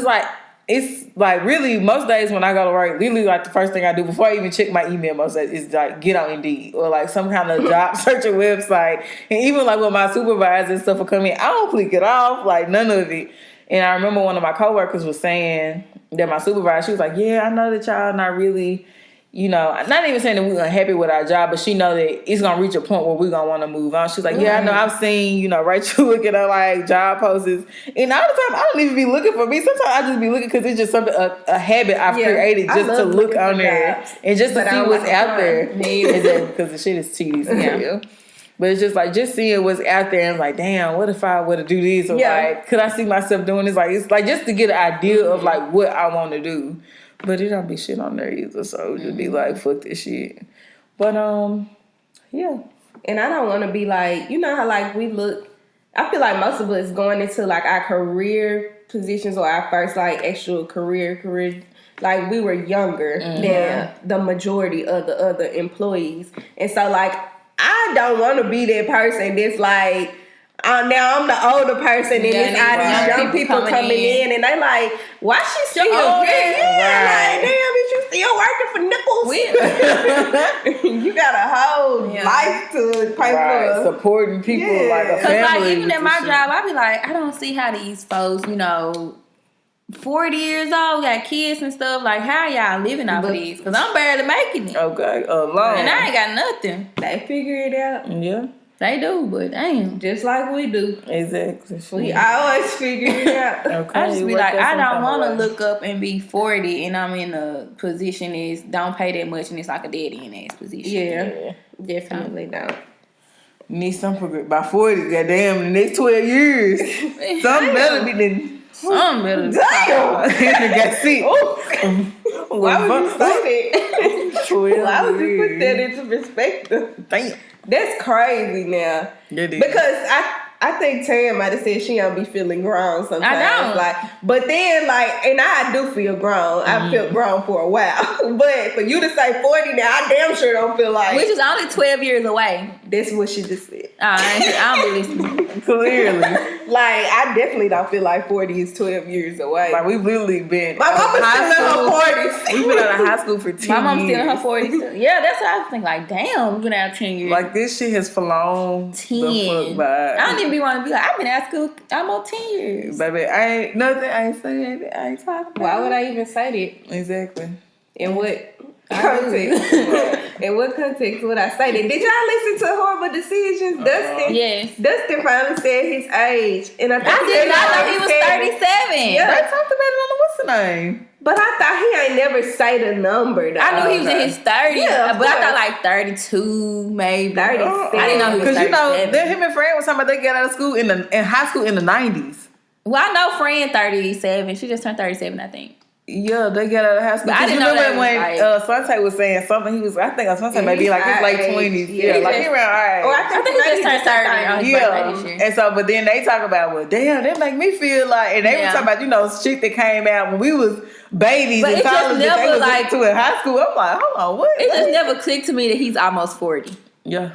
it's like really most days when I go to work, literally like the first thing I do before I even check my email most days is like get on Indeed or like some kind of job searching website. And even like when my supervisor and stuff will come in, I don't click it off, like none of it. And I remember one of my coworkers was saying that my supervisor, she was like, yeah, I know that y'all not really... not even saying that we're unhappy with our job, but she know that it's gonna reach a point where we're gonna want to move on. She's like, yeah, I know, I've seen, Rachel looking at like job posts, and all the time I don't even be looking for me. Sometimes I just be looking because it's just something a habit I've created just to look on there and just to see what's out there. Because the shit is tedious. Yeah. But it's just like just seeing what's out there and like, damn, what if I were to do this? Or like, could I see myself doing this? Like, it's like just to get an idea of like what I want to do. But it don't be shit on there either, so just be like, fuck this shit. But, yeah. And I don't want to be like, how like we look, I feel like most of us going into like our career positions or our first like actual career, like we were younger than the majority of the other employees. And so like, I don't want to be that person that's like, now I'm the older person and it's all these young people coming in and they like, why she still here? Like, damn, is you still working for nickels? You got a whole life to pay for. Supporting people like a family. Like, even at my job, I be like, I don't see how these folks, 40 years old, got kids and stuff. Like, how y'all living off of these? Because I'm barely making it. Okay, alone. And I ain't got nothing. They figure it out. Yeah. They do, but damn. Just like we do. Exactly. We always figure it out. Okay, I just be work like, that I some don't kind want of to way. look up and be 40 and I'm in a position is don't pay that much and it's like a dead end ass position. Yeah, definitely don't. Need some progress by 40. Goddamn, the next 12 years, something better than. Some better. Damn, got sick. Why would you say that? 12 Why would you put years. that into perspective? Damn. That's crazy now. That is. Because I think Tam might have said she don't be feeling grown sometimes. I don't. Like, but then like, and I do feel grown. I felt grown for a while. But for you to say 40 now, I damn sure don't feel like. Which is only 12 years away. That's what she just said. I don't be listening. Clearly. Like, I definitely don't feel like 40 is 12 years away. Like, we've literally been. My mama's still in her 40s. We've been out of high school for 10 My mom's years. still in her 40s. Yeah, that's what I was thinking. Like, damn, we've been out 10 years. Like, this shit has flown 10. the fuck by. I don't even be want to be like, I've been out of school almost 10 years. Baby, I ain't nothing. I ain't saying it. I ain't talking about Why would it. I even say that? Exactly. In what context? In what context would I say that? Did y'all listen to Horrible Decisions? Dustin? Yes. Dustin finally said his age. And I I did not know he was 37. Yeah. They talked about it on the what's the name? But I thought he ain't never say the number though. I knew he was in his 30s, Yeah, of but I course. thought like 32, maybe. 37. I didn't know he was Because you know, 37. then him and Fred was talking about they got out of school in high school in the 90s. Well, I know friend 37. She just turned 37, I think. Yeah, they got out of high school. But I 'Cause didn't you know that remember was when Svante was saying something, he was, I think Svante may be like his late 20s. Yeah, he like just- he around our age. Or I think he just turned 30 on his birthday this year. And so, but then they talk about, well, damn, that make me feel like, and they were Yeah. talking about, you know, shit that came out when we was babies But in it just college that they never, was like- to in high school. I'm like, hold on, what? It just never clicked to me that he's almost 40. Yeah,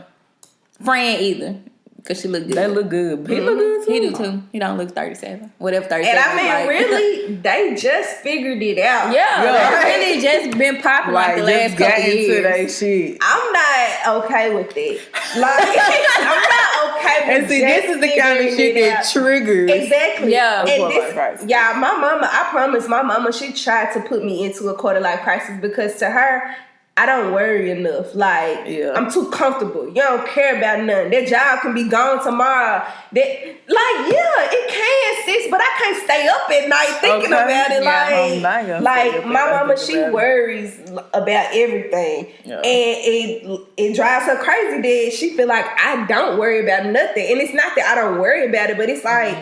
Friend either. Because she looked good. they look good. He look good too. He do too. He don't look 37. Whatever 37 And I mean, is like. really, they just figured it out. Yeah, Yeah. they really just been popping like the just last got couple into years. that shit. I'm not okay with it. Like, I'm not okay with And see, just this is the kind of figuring shit it that out. triggers. Exactly. Yeah. And Quarter this, life crisis. yeah, my mama, I promise my mama, she tried to put me into a quarter life crisis because to her, I don't worry enough. Like, Yeah. I'm too comfortable. You don't care about nothing. That job can be gone tomorrow. It can, sis, but I can't stay up at night thinking Okay. about it. Yeah, I'm not gonna stay Like up at my night mama, thinking she about it. worries about everything. Yeah. And it drives her crazy that she feel like I don't worry about nothing. And it's not that I don't worry about it, but it's like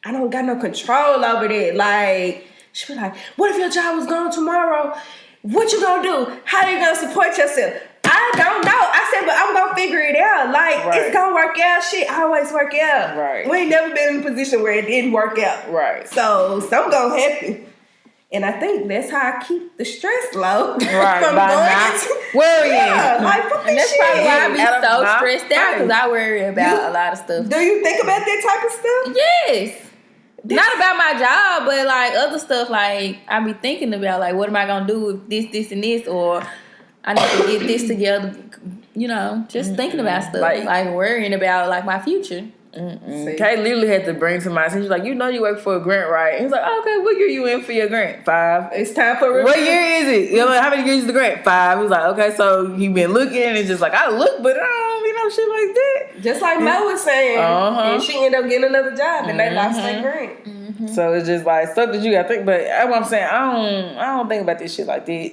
I don't got no control over that. Like she be like, what if your job was gone tomorrow? What you gonna do? How you gonna support yourself? I don't know. I said, but I'm gonna figure it out. Like Right. it's gonna work out. Shit always work out. Right. We ain't never been in a position where it didn't work out. Right. So something gonna happen. And I think that's how I keep the stress low. Right, From by going not into- worrying. Yeah, like fuck And this that's shit. probably why I be Out of so my stressed out because face. I worry about a lot of stuff. Do you think about that type of stuff? Yes. Not about my job, but like other stuff. Like I be thinking about like, what am I gonna do with this, and this, or I need to get this together. You know, just thinking about stuff, like worrying about like my future. Kay literally had to bring to my attention. She's like, you know, you work for a grant, right? And he's like, okay, what year you in for your grant? 5. It's time for review. What year is it? You know, how many years is the grant? 5. He's like, okay, so he been looking, and it's just like, I look, but I don't, shit like that. Just like Mo was saying. Uh-huh. And she ended up getting another job and they lost their grant. So it's just like stuff that you gotta think. But that's what I'm saying. I don't think about this shit like that.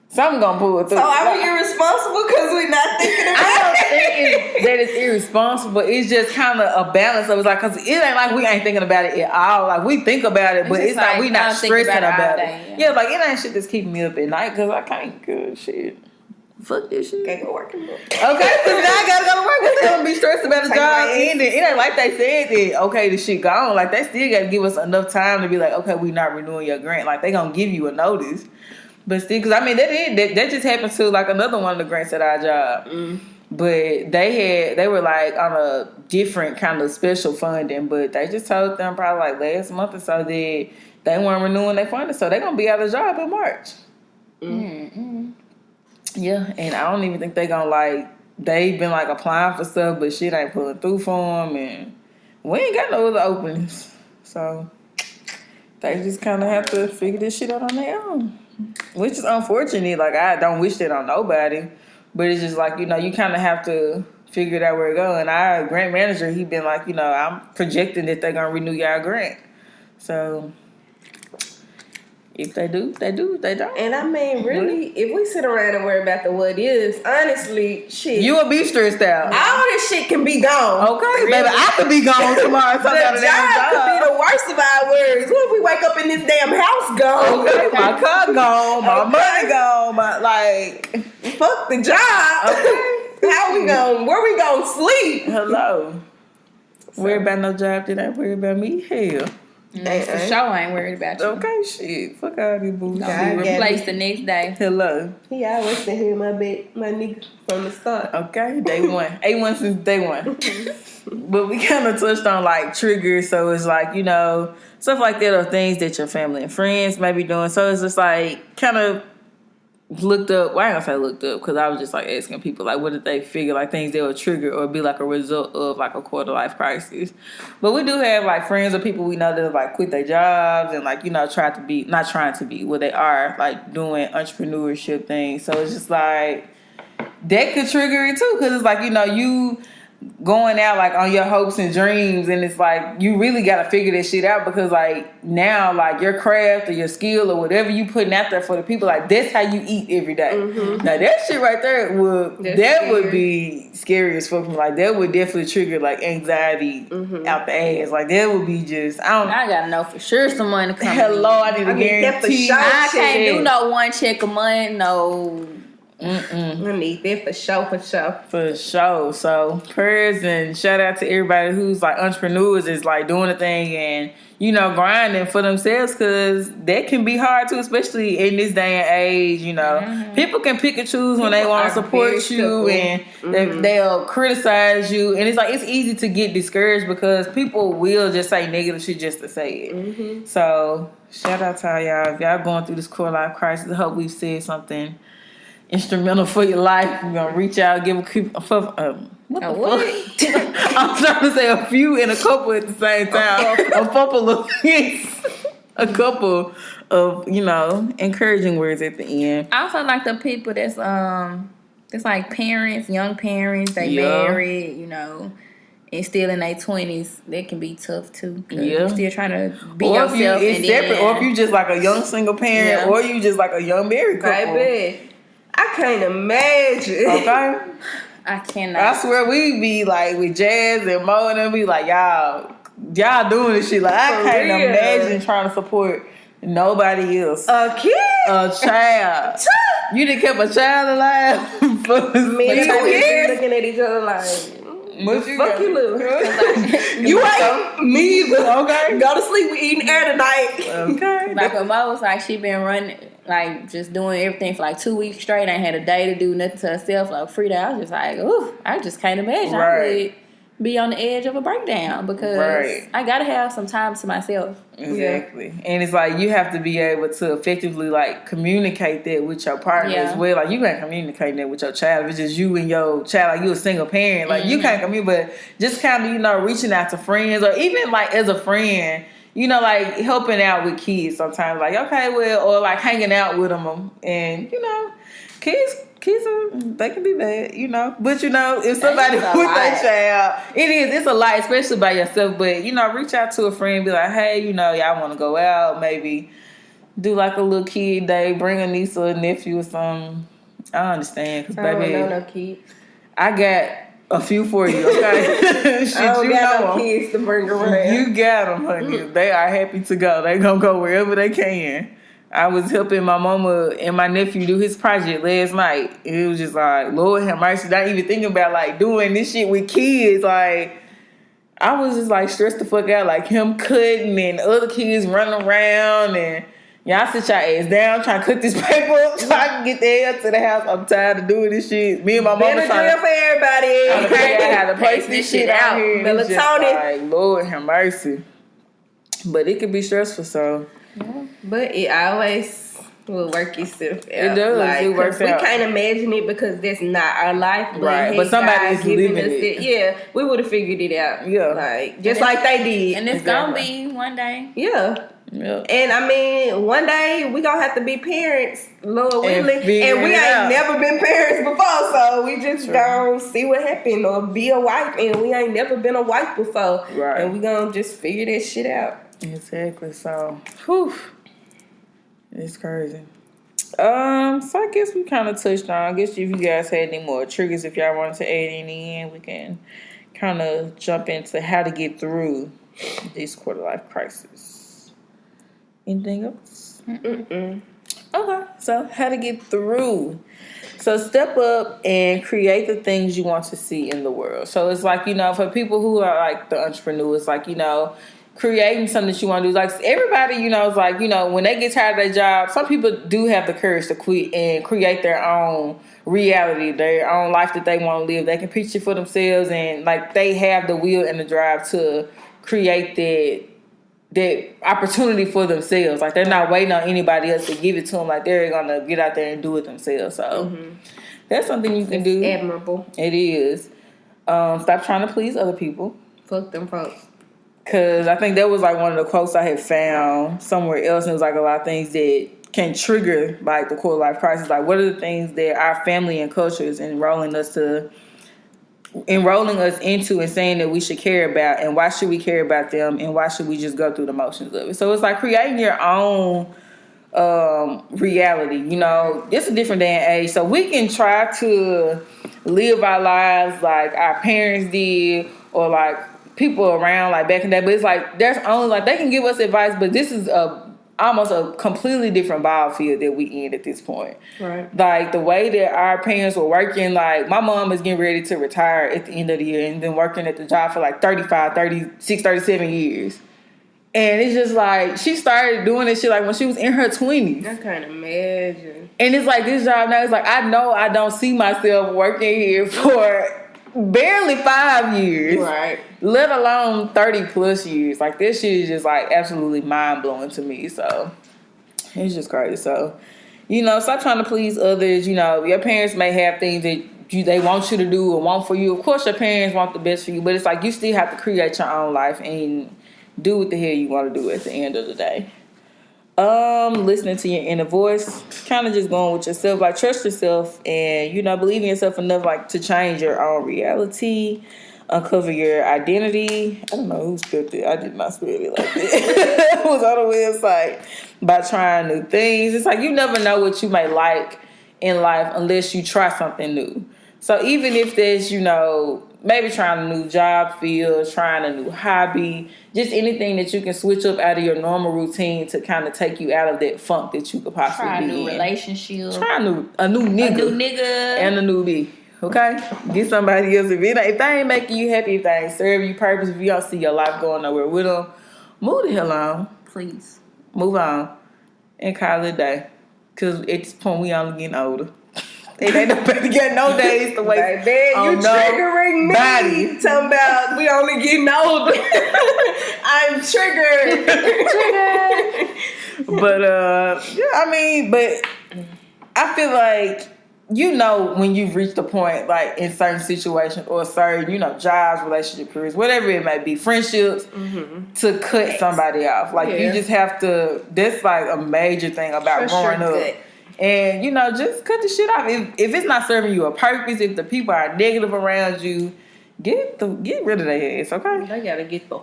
Something gonna pull it through. So are we irresponsible because we're not thinking about I don't it? think that it's irresponsible. It's just kind of a balance of it's like, cause it ain't like we ain't thinking about it at all. Like we think about it, but It's it's just like like, we I not don't think stressing about it all about day, it. yeah. Yeah, like it ain't shit that's keeping me up at night because I can't good shit. Fuck this shit. Can't go work anymore. Okay, so now I gotta go to work. What's gonna be stressed about the Take job my ending? It ain't like they said that, okay, the shit gone. Like they still gotta give us enough time to be like, okay, we not renewing your grant. Like they gonna give you a notice. But still, because I mean, that just happened to like another one of the grants at our job. But they were like on a different kind of special funding, but they just told them probably like last month or so that they weren't renewing their funding, so they're gonna be out of job in March. Yeah, and I don't even think they gonna like. They've been like applying for stuff, but shit ain't pulling through for them, and we ain't got no other openings, so they just kind of have to figure this shit out on their own, which is unfortunate. Like I don't wish that on nobody, but it's just like you kind of have to figured out where it go. And our grant manager, he been like, I'm projecting that they're gonna renew y'all grant. So if they do, they do. If they don't. And I mean, really, if we sit around and worry about the what is, honestly, shit. You will be stressed out. All this shit can be gone. Okay, really. baby, I could be gone tomorrow. The job could be the worst of our worries. What if we wake up in this damn house gone? Okay, my car gone, my money gone, fuck the job. Okay. Where we gonna sleep? Hello. Worry about no job that I worry about me? Hell. For sure, I ain't worried about you. Okay, shit. Fuck all these booze. Replace the next day. Hello. He always been here, my nigga, from the start. Okay, day one. A1 since day one. But we kind of touched on like triggers, so it's like, stuff like that are things that your family and friends may be doing. So it's just like kind of looked up. Well, I ain't gonna say looked up because I was just like asking people like what did they figure, like things that would trigger or be like a result of like a quarter life crisis. But we do have like friends or people we know that have like quit their jobs and like not trying to be they are like doing entrepreneurship things. So it's just like that could trigger it too because it's like you going out like on your hopes and dreams and it's like you really got to figure that shit out because like now like your craft or your skill or whatever you putting out there for the people, like that's how you eat every day. Mm-hmm. Now that shit right there would be scary as fuck. Like that would definitely trigger like anxiety out the ass. Like that would be just I gotta know for sure some money coming. Hello, I need to guarantee. I can't do no one check a month. No. I need that for sure. For sure. So prayers and shout out to everybody who's like entrepreneurs is like doing a thing and grinding for themselves because that can be hard too, especially in this day and age. People can pick and choose when they want to support you and they'll criticize you, and it's like it's easy to get discouraged because people will just say negative shit just to say it. So shout out to all y'all. If y'all going through this core life crisis, I hope we've said something instrumental for your life. We're gonna reach out, give a fuck. What the fuck? I'm trying to say a few and a couple at the same time. A couple of hints, a couple of encouraging words at the end. I also like the people that's like parents, young parents. They married, and still in their 20s. That can be tough too. Yeah, you're still trying to be yourself. Or if you just like a young single parent, or you just like a young married couple. Baby. I can't imagine. Okay? I cannot. I swear we be like with Jazz and Mo and them be like, y'all doing this shit. Like I can't imagine trying to support nobody else. A kid? A child. You done kept a child alive for years? Looking at each other like, fuck you, Lou. You ain't me either. Okay. Go to sleep. We eating air tonight. Okay. Like when Mo was like, she been running, like just doing everything for like 2 weeks straight. Ain't had a day to do nothing to herself, like free day. I was just like, ooh, I just can't imagine. I would be on the edge of a breakdown because I gotta have some time to myself. Exactly. Yeah. And it's like you have to be able to effectively like communicate that with your partner as well. Like you can't communicate that with your child. If it's just you and your child, like you a single parent, like you can't communicate, but just kind of, reaching out to friends or even like as a friend, like helping out with kids sometimes, like, okay, well, or like hanging out with them and, kids they can be bad, but if somebody with that child, it's a lot, especially by yourself, but reach out to a friend, be like, hey, y'all want to go out, maybe do like a little kid day, bring a niece or a nephew or something. I understand, because baby, I don't know no kids. I got a few for you, okay? Shit, I don't got no kids to bring around. You got them, honey. They are happy to go. They gonna go wherever they can. I was helping my mama and my nephew do his project last night. It was just like, Lord have mercy. Not even thinking about like doing this shit with kids. Like, I was just like stressed the fuck out. Like him cutting and other kids running around and y'all sit your ass down trying to cook this paper up so I can get the hell to the house. I'm tired of doing this shit. Me and my mama trying for everybody. to figure out how to place this shit out here. Melatonin. Like, Lord have mercy. But it can be stressful, so. Yeah. But it always will work itself out. It does. Like, it works out. We can't imagine it because that's not our life. But right. But somebody's living it. Yeah. We would have figured it out. Yeah. Like, just like they did. And it's going to be one day. Yeah. Yep. And I mean, one day we gonna have to be parents, Lord willing, and we ain't never been parents before, so we just gonna see what happens, or be a wife, and we ain't never been a wife before, right? And we gonna just figure that shit out. Exactly. So, whew, it's crazy. So I guess we kind of touched on. I guess if you guys had any more triggers, if y'all wanted to add any in, we can kind of jump into how to get through this quarter life crisis. Anything else? Mm-mm. Okay, so how to get through. So step up and create the things you want to see in the world. So it's like, for people who are like the entrepreneurs, like, creating something that you want to do. Like everybody, is like, when they get tired of their job, some people do have the courage to quit and create their own reality, their own life that they want to live. They can picture for themselves, and like they have the will and the drive to create that opportunity for themselves. Like they're not waiting on anybody else to give it to them. Like they're gonna get out there and do it themselves. So that's something you can do. Admirable. It is. Stop trying to please other people. Fuck them folks. Because I think that was like one of the quotes I had found somewhere else. And it was like a lot of things that can trigger like the quarter life crisis. Like what are the things that our family and culture is enrolling us into and saying that we should care about, and why should we care about them, and why should we just go through the motions of it? So it's like creating your own reality. It's a different day and age, so we can try to live our lives like our parents did, or like people around like back in the day, but it's like there's only like they can give us advice, but this is almost a completely different battlefield that we in at this point. Right. Like the way that our parents were working, like my mom is getting ready to retire at the end of the year and been working at the job for like 35, 36, 37 years. And it's just like she started doing this shit like when she was in her 20s. I can't imagine. And it's like this job now, it's like I know I don't see myself working here for barely 5 years. Right. Let alone 30 plus years. Like this shit is just like absolutely mind blowing to me. So it's just crazy. So, stop trying to please others. Your parents may have things that they want you to do or want for you. Of course your parents want the best for you, but it's like you still have to create your own life and do what the hell you want to do at the end of the day. Listening to your inner voice, kind of just going with yourself, like trust yourself and, believe in yourself enough, like to change your own reality, uncover your identity. I don't know who spelled it. I did not spell it like that. It was on the website. By trying new things. It's like you never know what you may like in life unless you try something new. So even if there's, maybe trying a new job field, trying a new hobby, just anything that you can switch up out of your normal routine to kind of take you out of that funk that you could possibly try be in. a new relationship. Try a new nigga. A new nigga. And a new B. Okay? Get somebody else. If they ain't making you happy, if they ain't serving you purpose, if you don't see your life going nowhere with them, move the hell on. Please. Move on. And call it a day. Because at this point, we only getting older. It ain't nobody got no days to waste. Baby, you triggering me. Body. Talking about we only getting older. I'm triggered. But but I feel like when you've reached a point, like in certain situations or certain, jobs, relationship, careers, whatever it may be, friendships, to cut somebody off. Like you just have to. That's like a major thing about growing up. Good. And, just cut the shit off. If it's not serving you a purpose, if the people are negative around you, get rid of their ass, okay? They gotta get the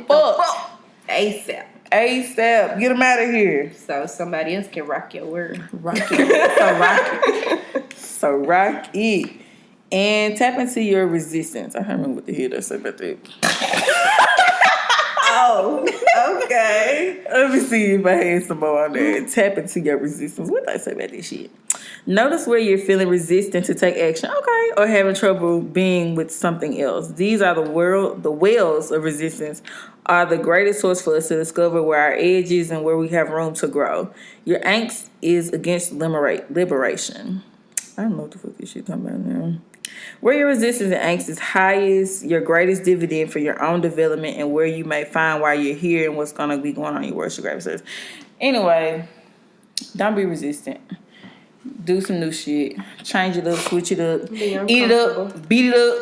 fuck ASAP. ASAP. Get them out of here. So somebody else can rock your world. Rock it. So rock it. And tap into your resistance. I don't remember what the hell I said about that. Oh, okay. Let me see if I had some more on there. Tap into your resistance. What did I say about this shit? Notice where you're feeling resistant to take action, okay, or having trouble being with something else. These are the wells of resistance are the greatest source for us to discover where our edge is and where we have room to grow. Your angst is against liberation. I don't know what the fuck this shit talking about now. Where your resistance and angst is highest, your greatest dividend for your own development, and where you may find why you're here and what's going to be going on in your worship service. Anyway, don't be resistant. Do some new shit. Change it up, switch it up, eat it up, beat it up,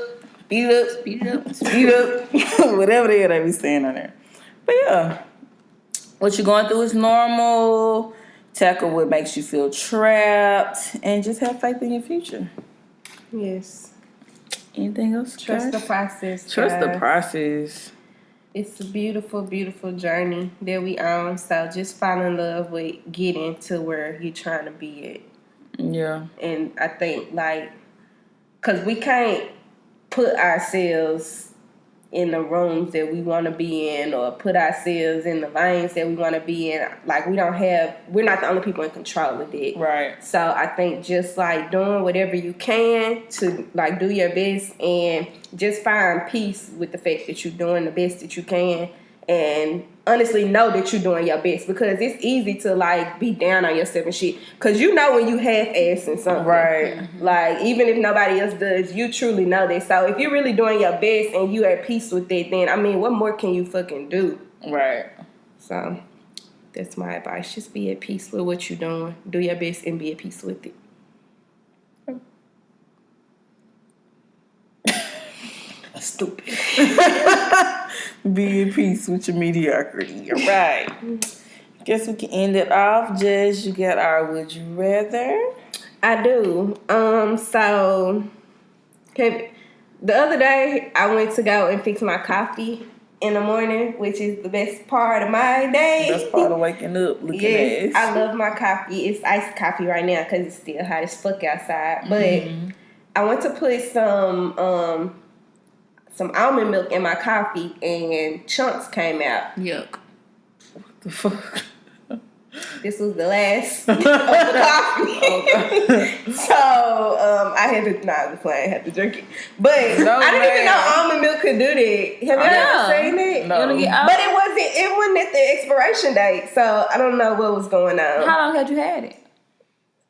speed it up, whatever the hell they be saying on there. But yeah, what you're going through is normal. Tackle what makes you feel trapped, and just have faith in your future. Yes. Anything else? Trust guys? the process. Trust the guys. process. It's a beautiful, beautiful journey that we on. So just fall in love with getting to where you're trying to be at. Yeah. And I think, like, because we can't put ourselves in the rooms that we want to be in or put ourselves in the lanes that we want to be in. Like, we're not the only people in control of it. Right. So I think just, like, doing whatever you can to, like, do your best and just find peace with the fact that you're doing the best that you can, and honestly know that you're doing your best, because it's easy to, like, be down on yourself and shit, because you know when you half-assing something. Right. Mm-hmm. Like, even if nobody else does, you truly know that. So if you're really doing your best and you at peace with it, then, I mean, what more can you fucking do? Right. So that's my advice. Just be at peace with what you're doing. Do your best and be at peace with it. Stupid. Be at peace with your mediocrity. All right. Guess we can end it off. Jess, you got our would you rather? I do. So the other day I went to go and fix my coffee in the morning, which is the best part of my day. Best part of waking up. Looking Yes, ass. I love my coffee. It's iced coffee right now because it's still hot as fuck outside. But I went to put some almond milk in my coffee, and chunks came out. Yuck. What the fuck? This was the last of the coffee. So I had to, I had to drink it. But I didn't even know almond milk could do that. Have you ever seen it? No. But it wasn't at the expiration date, so I don't know what was going on. How long had you had it?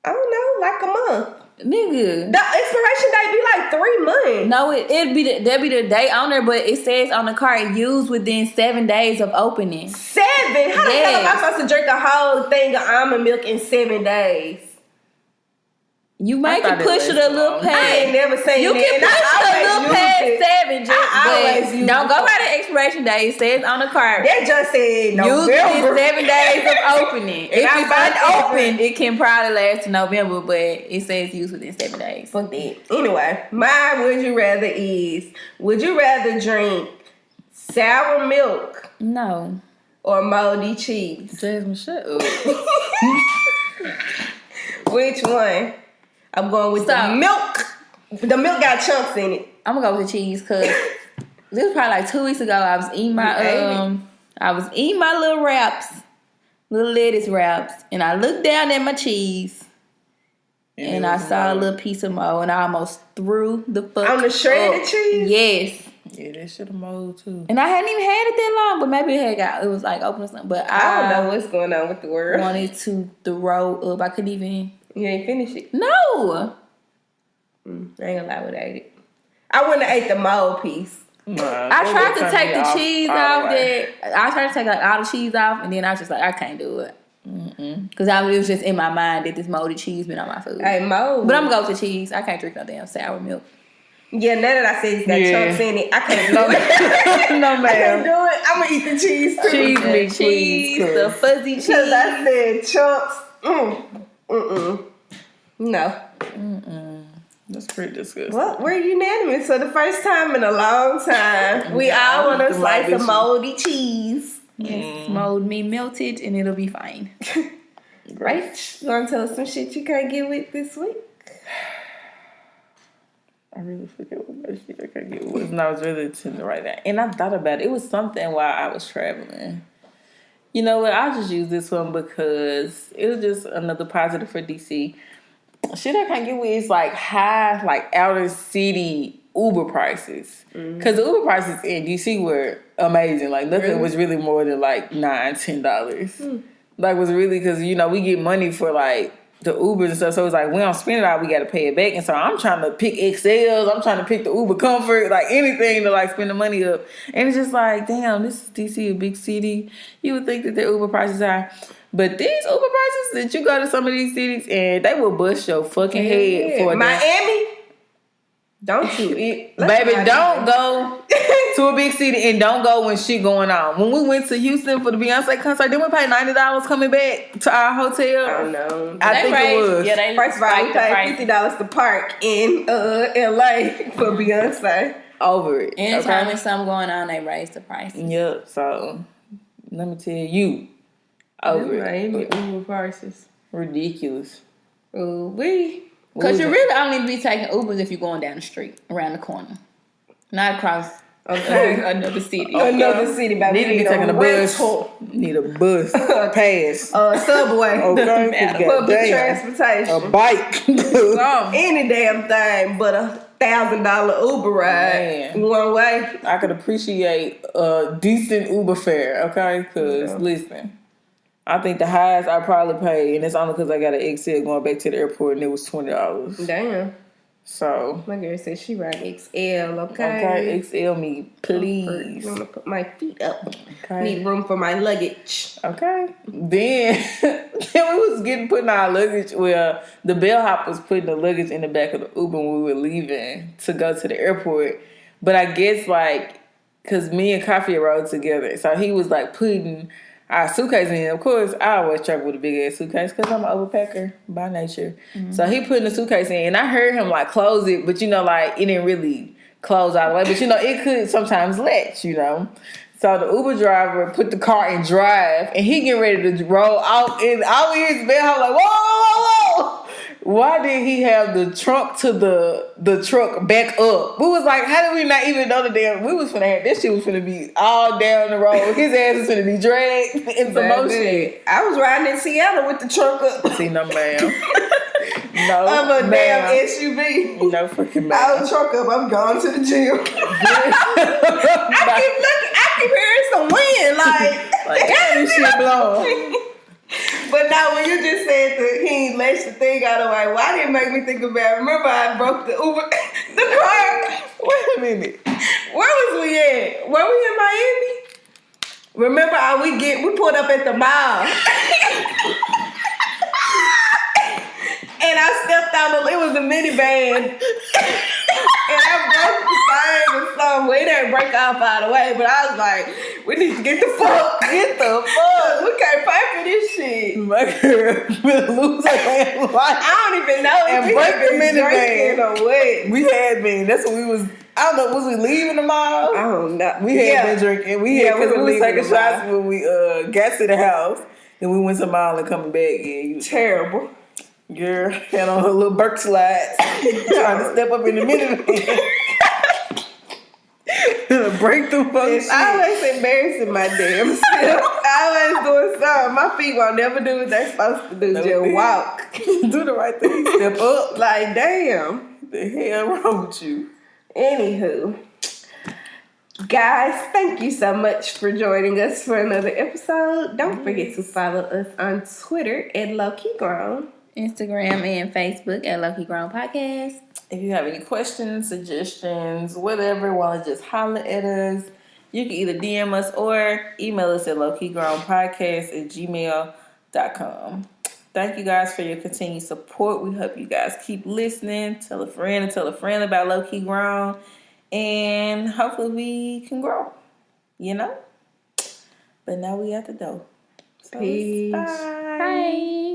I don't know, like a month. Nigga. The expiration date be like 3 months. No, there'd be the date on there, but it says on the card used within 7 days of opening. 7? How the hell am I supposed to drink a whole thing of almond milk in 7 days? You might can push it a little past. I ain't never seen You it. can push it a little past 7, just but don't go by the expiration date. It says on the card. That just said Used November. within 7 days of opening. If I it's find unopened, it can probably last to November, but it says used within 7 days. Fuck that. Anyway, my would you rather is, would you rather drink sour milk No. or moldy cheese? Jasmine, shut up. Which one? I'm going with the milk. The milk got chunks in it. I'm gonna go with the cheese because this was probably like 2 weeks ago. I was eating my little wraps, little lettuce wraps, and I looked down at my cheese, and I saw a little piece of mold, and I almost threw the fuck on the shredded up. cheese. Yes. Yeah, that should have mold too. And I hadn't even had it that long, but maybe it was like open or something. But I don't know what's going on with the world. Wanted to throw up. I couldn't even. You ain't finished it? No. I ain't gonna lie, I would have ate it. I wouldn't have ate the mold piece. I tried to take the cheese off there. I tried to take all the cheese off, and then I was just like, I can't do it. Because it was just in my mind that this moldy cheese been on my food. Hey, mold. But I'm going to go with the cheese. I can't drink no damn sour milk. Yeah, now that I said it's got chunks in it, I can't do it. No, I can't do it. I'm going to eat the cheese too. Cheese, the fuzzy cheese. Because I said chunks. No. That's pretty disgusting. Well, we're unanimous for the first time in a long time. We all want a slice of moldy cheese. Yes, mold me melted and it'll be fine. Right? You want to tell us some shit you can't get with this week? I really forget what my shit I can't get with. And I was really tender right now. And I thought about it. It was something while I was traveling. You know what? I'll just use this one because it was just another positive for DC. Shit I can't get with is like high, like outer city Uber prices. Because the Uber prices in DC were amazing. Like nothing was really more than like $9-10. Like was really because you know we get money for like the Ubers and stuff. So it's like we don't spend it all, we got to pay it back. And so I'm trying to pick XLs. I'm trying to pick the Uber Comfort, like anything to like spend the money up. And it's just like, damn, this is DC, a big city. You would think that their Uber prices are. But these Uber prices that you go to some of these cities and they will bust your fucking head for Miami? Don't you eat. Baby, don't go to a big city and don't go when shit going on. When we went to Houston for the Beyonce concert, didn't we pay $90 coming back to our hotel? I don't know. I think it was. Yeah, they First of all, we spiked paid $50 to park in LA for Beyonce. Over it. Anytime there's something going on, they raise the prices. Yep, so let me tell you. Over it. Uber prices. Ridiculous. Ooh, Because you really only be taking Ubers if you're going down the street, around the corner. Not across another city. Another city, baby. Need to be taking a bus. Need a bus. Pass. Subway. Okay. Public transportation. A bike. Any damn thing but $1,000 Uber ride. Man. One way. I could appreciate a decent Uber fare, okay? Because, listen, I think the highest I probably paid, and it's only because I got an XL going back to the airport, and it was $20. Damn. So. My girl said she ride XL, okay? Okay, XL me, please. I'm going to put my feet up. Okay. Need room for my luggage. Okay. Then we was putting our luggage. Well, the bellhop was putting the luggage in the back of the Uber when we were leaving to go to the airport. But I guess because me and Coffee rode together, so he was putting our suitcase in. Of course, I always travel with a big ass suitcase because I'm an overpacker by nature. Mm-hmm. So he putting the suitcase in, and I heard him close it, but it didn't really close all the way. But it could sometimes latch, So the Uber driver put the car in drive, and he getting ready to roll out, and I hear his bell. I'm like, whoa, whoa, whoa! Why did he have the trunk to the truck back up? We was like, how did we not even know the damn? We was finna have this shit was finna be all down the road. His ass was finna be dragged in some motion. I was riding in Seattle with the trunk up. See, no ma'am. No, of a damn SUV. No fucking ma'am. I was trunk up. I'm going to the gym. I keep hearing some wind. Damn, this shit blowing. But now when you just said that he ain't latched the thing out of the way, why did it make me think about, remember I broke the Uber, the car? Wait a minute. Where was we at? Were we in Miami? Remember how we pulled up at the mall. And I stepped out, it was a minivan. And I broke the thing or something. We didn't break off all the way, but I was like, we need to get the fuck. We can't pay for this shit. My girl will lose her damn life. I don't even know if we break had the been drinking minivan. or what. We had been. That's what we was. I don't know. Was we leaving the mall? I don't know. We had been drinking. We was taking shots when we got to the house. Then we went to the mall and coming back. Yeah, terrible. Girl had on her little Burke slides, trying to step up in the minivan. Break the fucking shit. I always embarrassing my damn self. I always doing something. My feet won't never do what they're supposed to do. Just walk. Do the right thing. Step up. Damn. What the hell wrong with you? Anywho. Guys, thank you so much for joining us for another episode. Don't forget to follow us on Twitter at Lowkeygrown. Instagram and Facebook at Lowkeygrownpodcast. If you have any questions, suggestions, whatever, want to just holler at us, you can either DM us or email us at lowkeygrownpodcast@gmail.com. Thank you guys for your continued support. We hope you guys keep listening. Tell a friend about Low Key Grown. And hopefully we can grow. But now we at the door. So peace. Bye.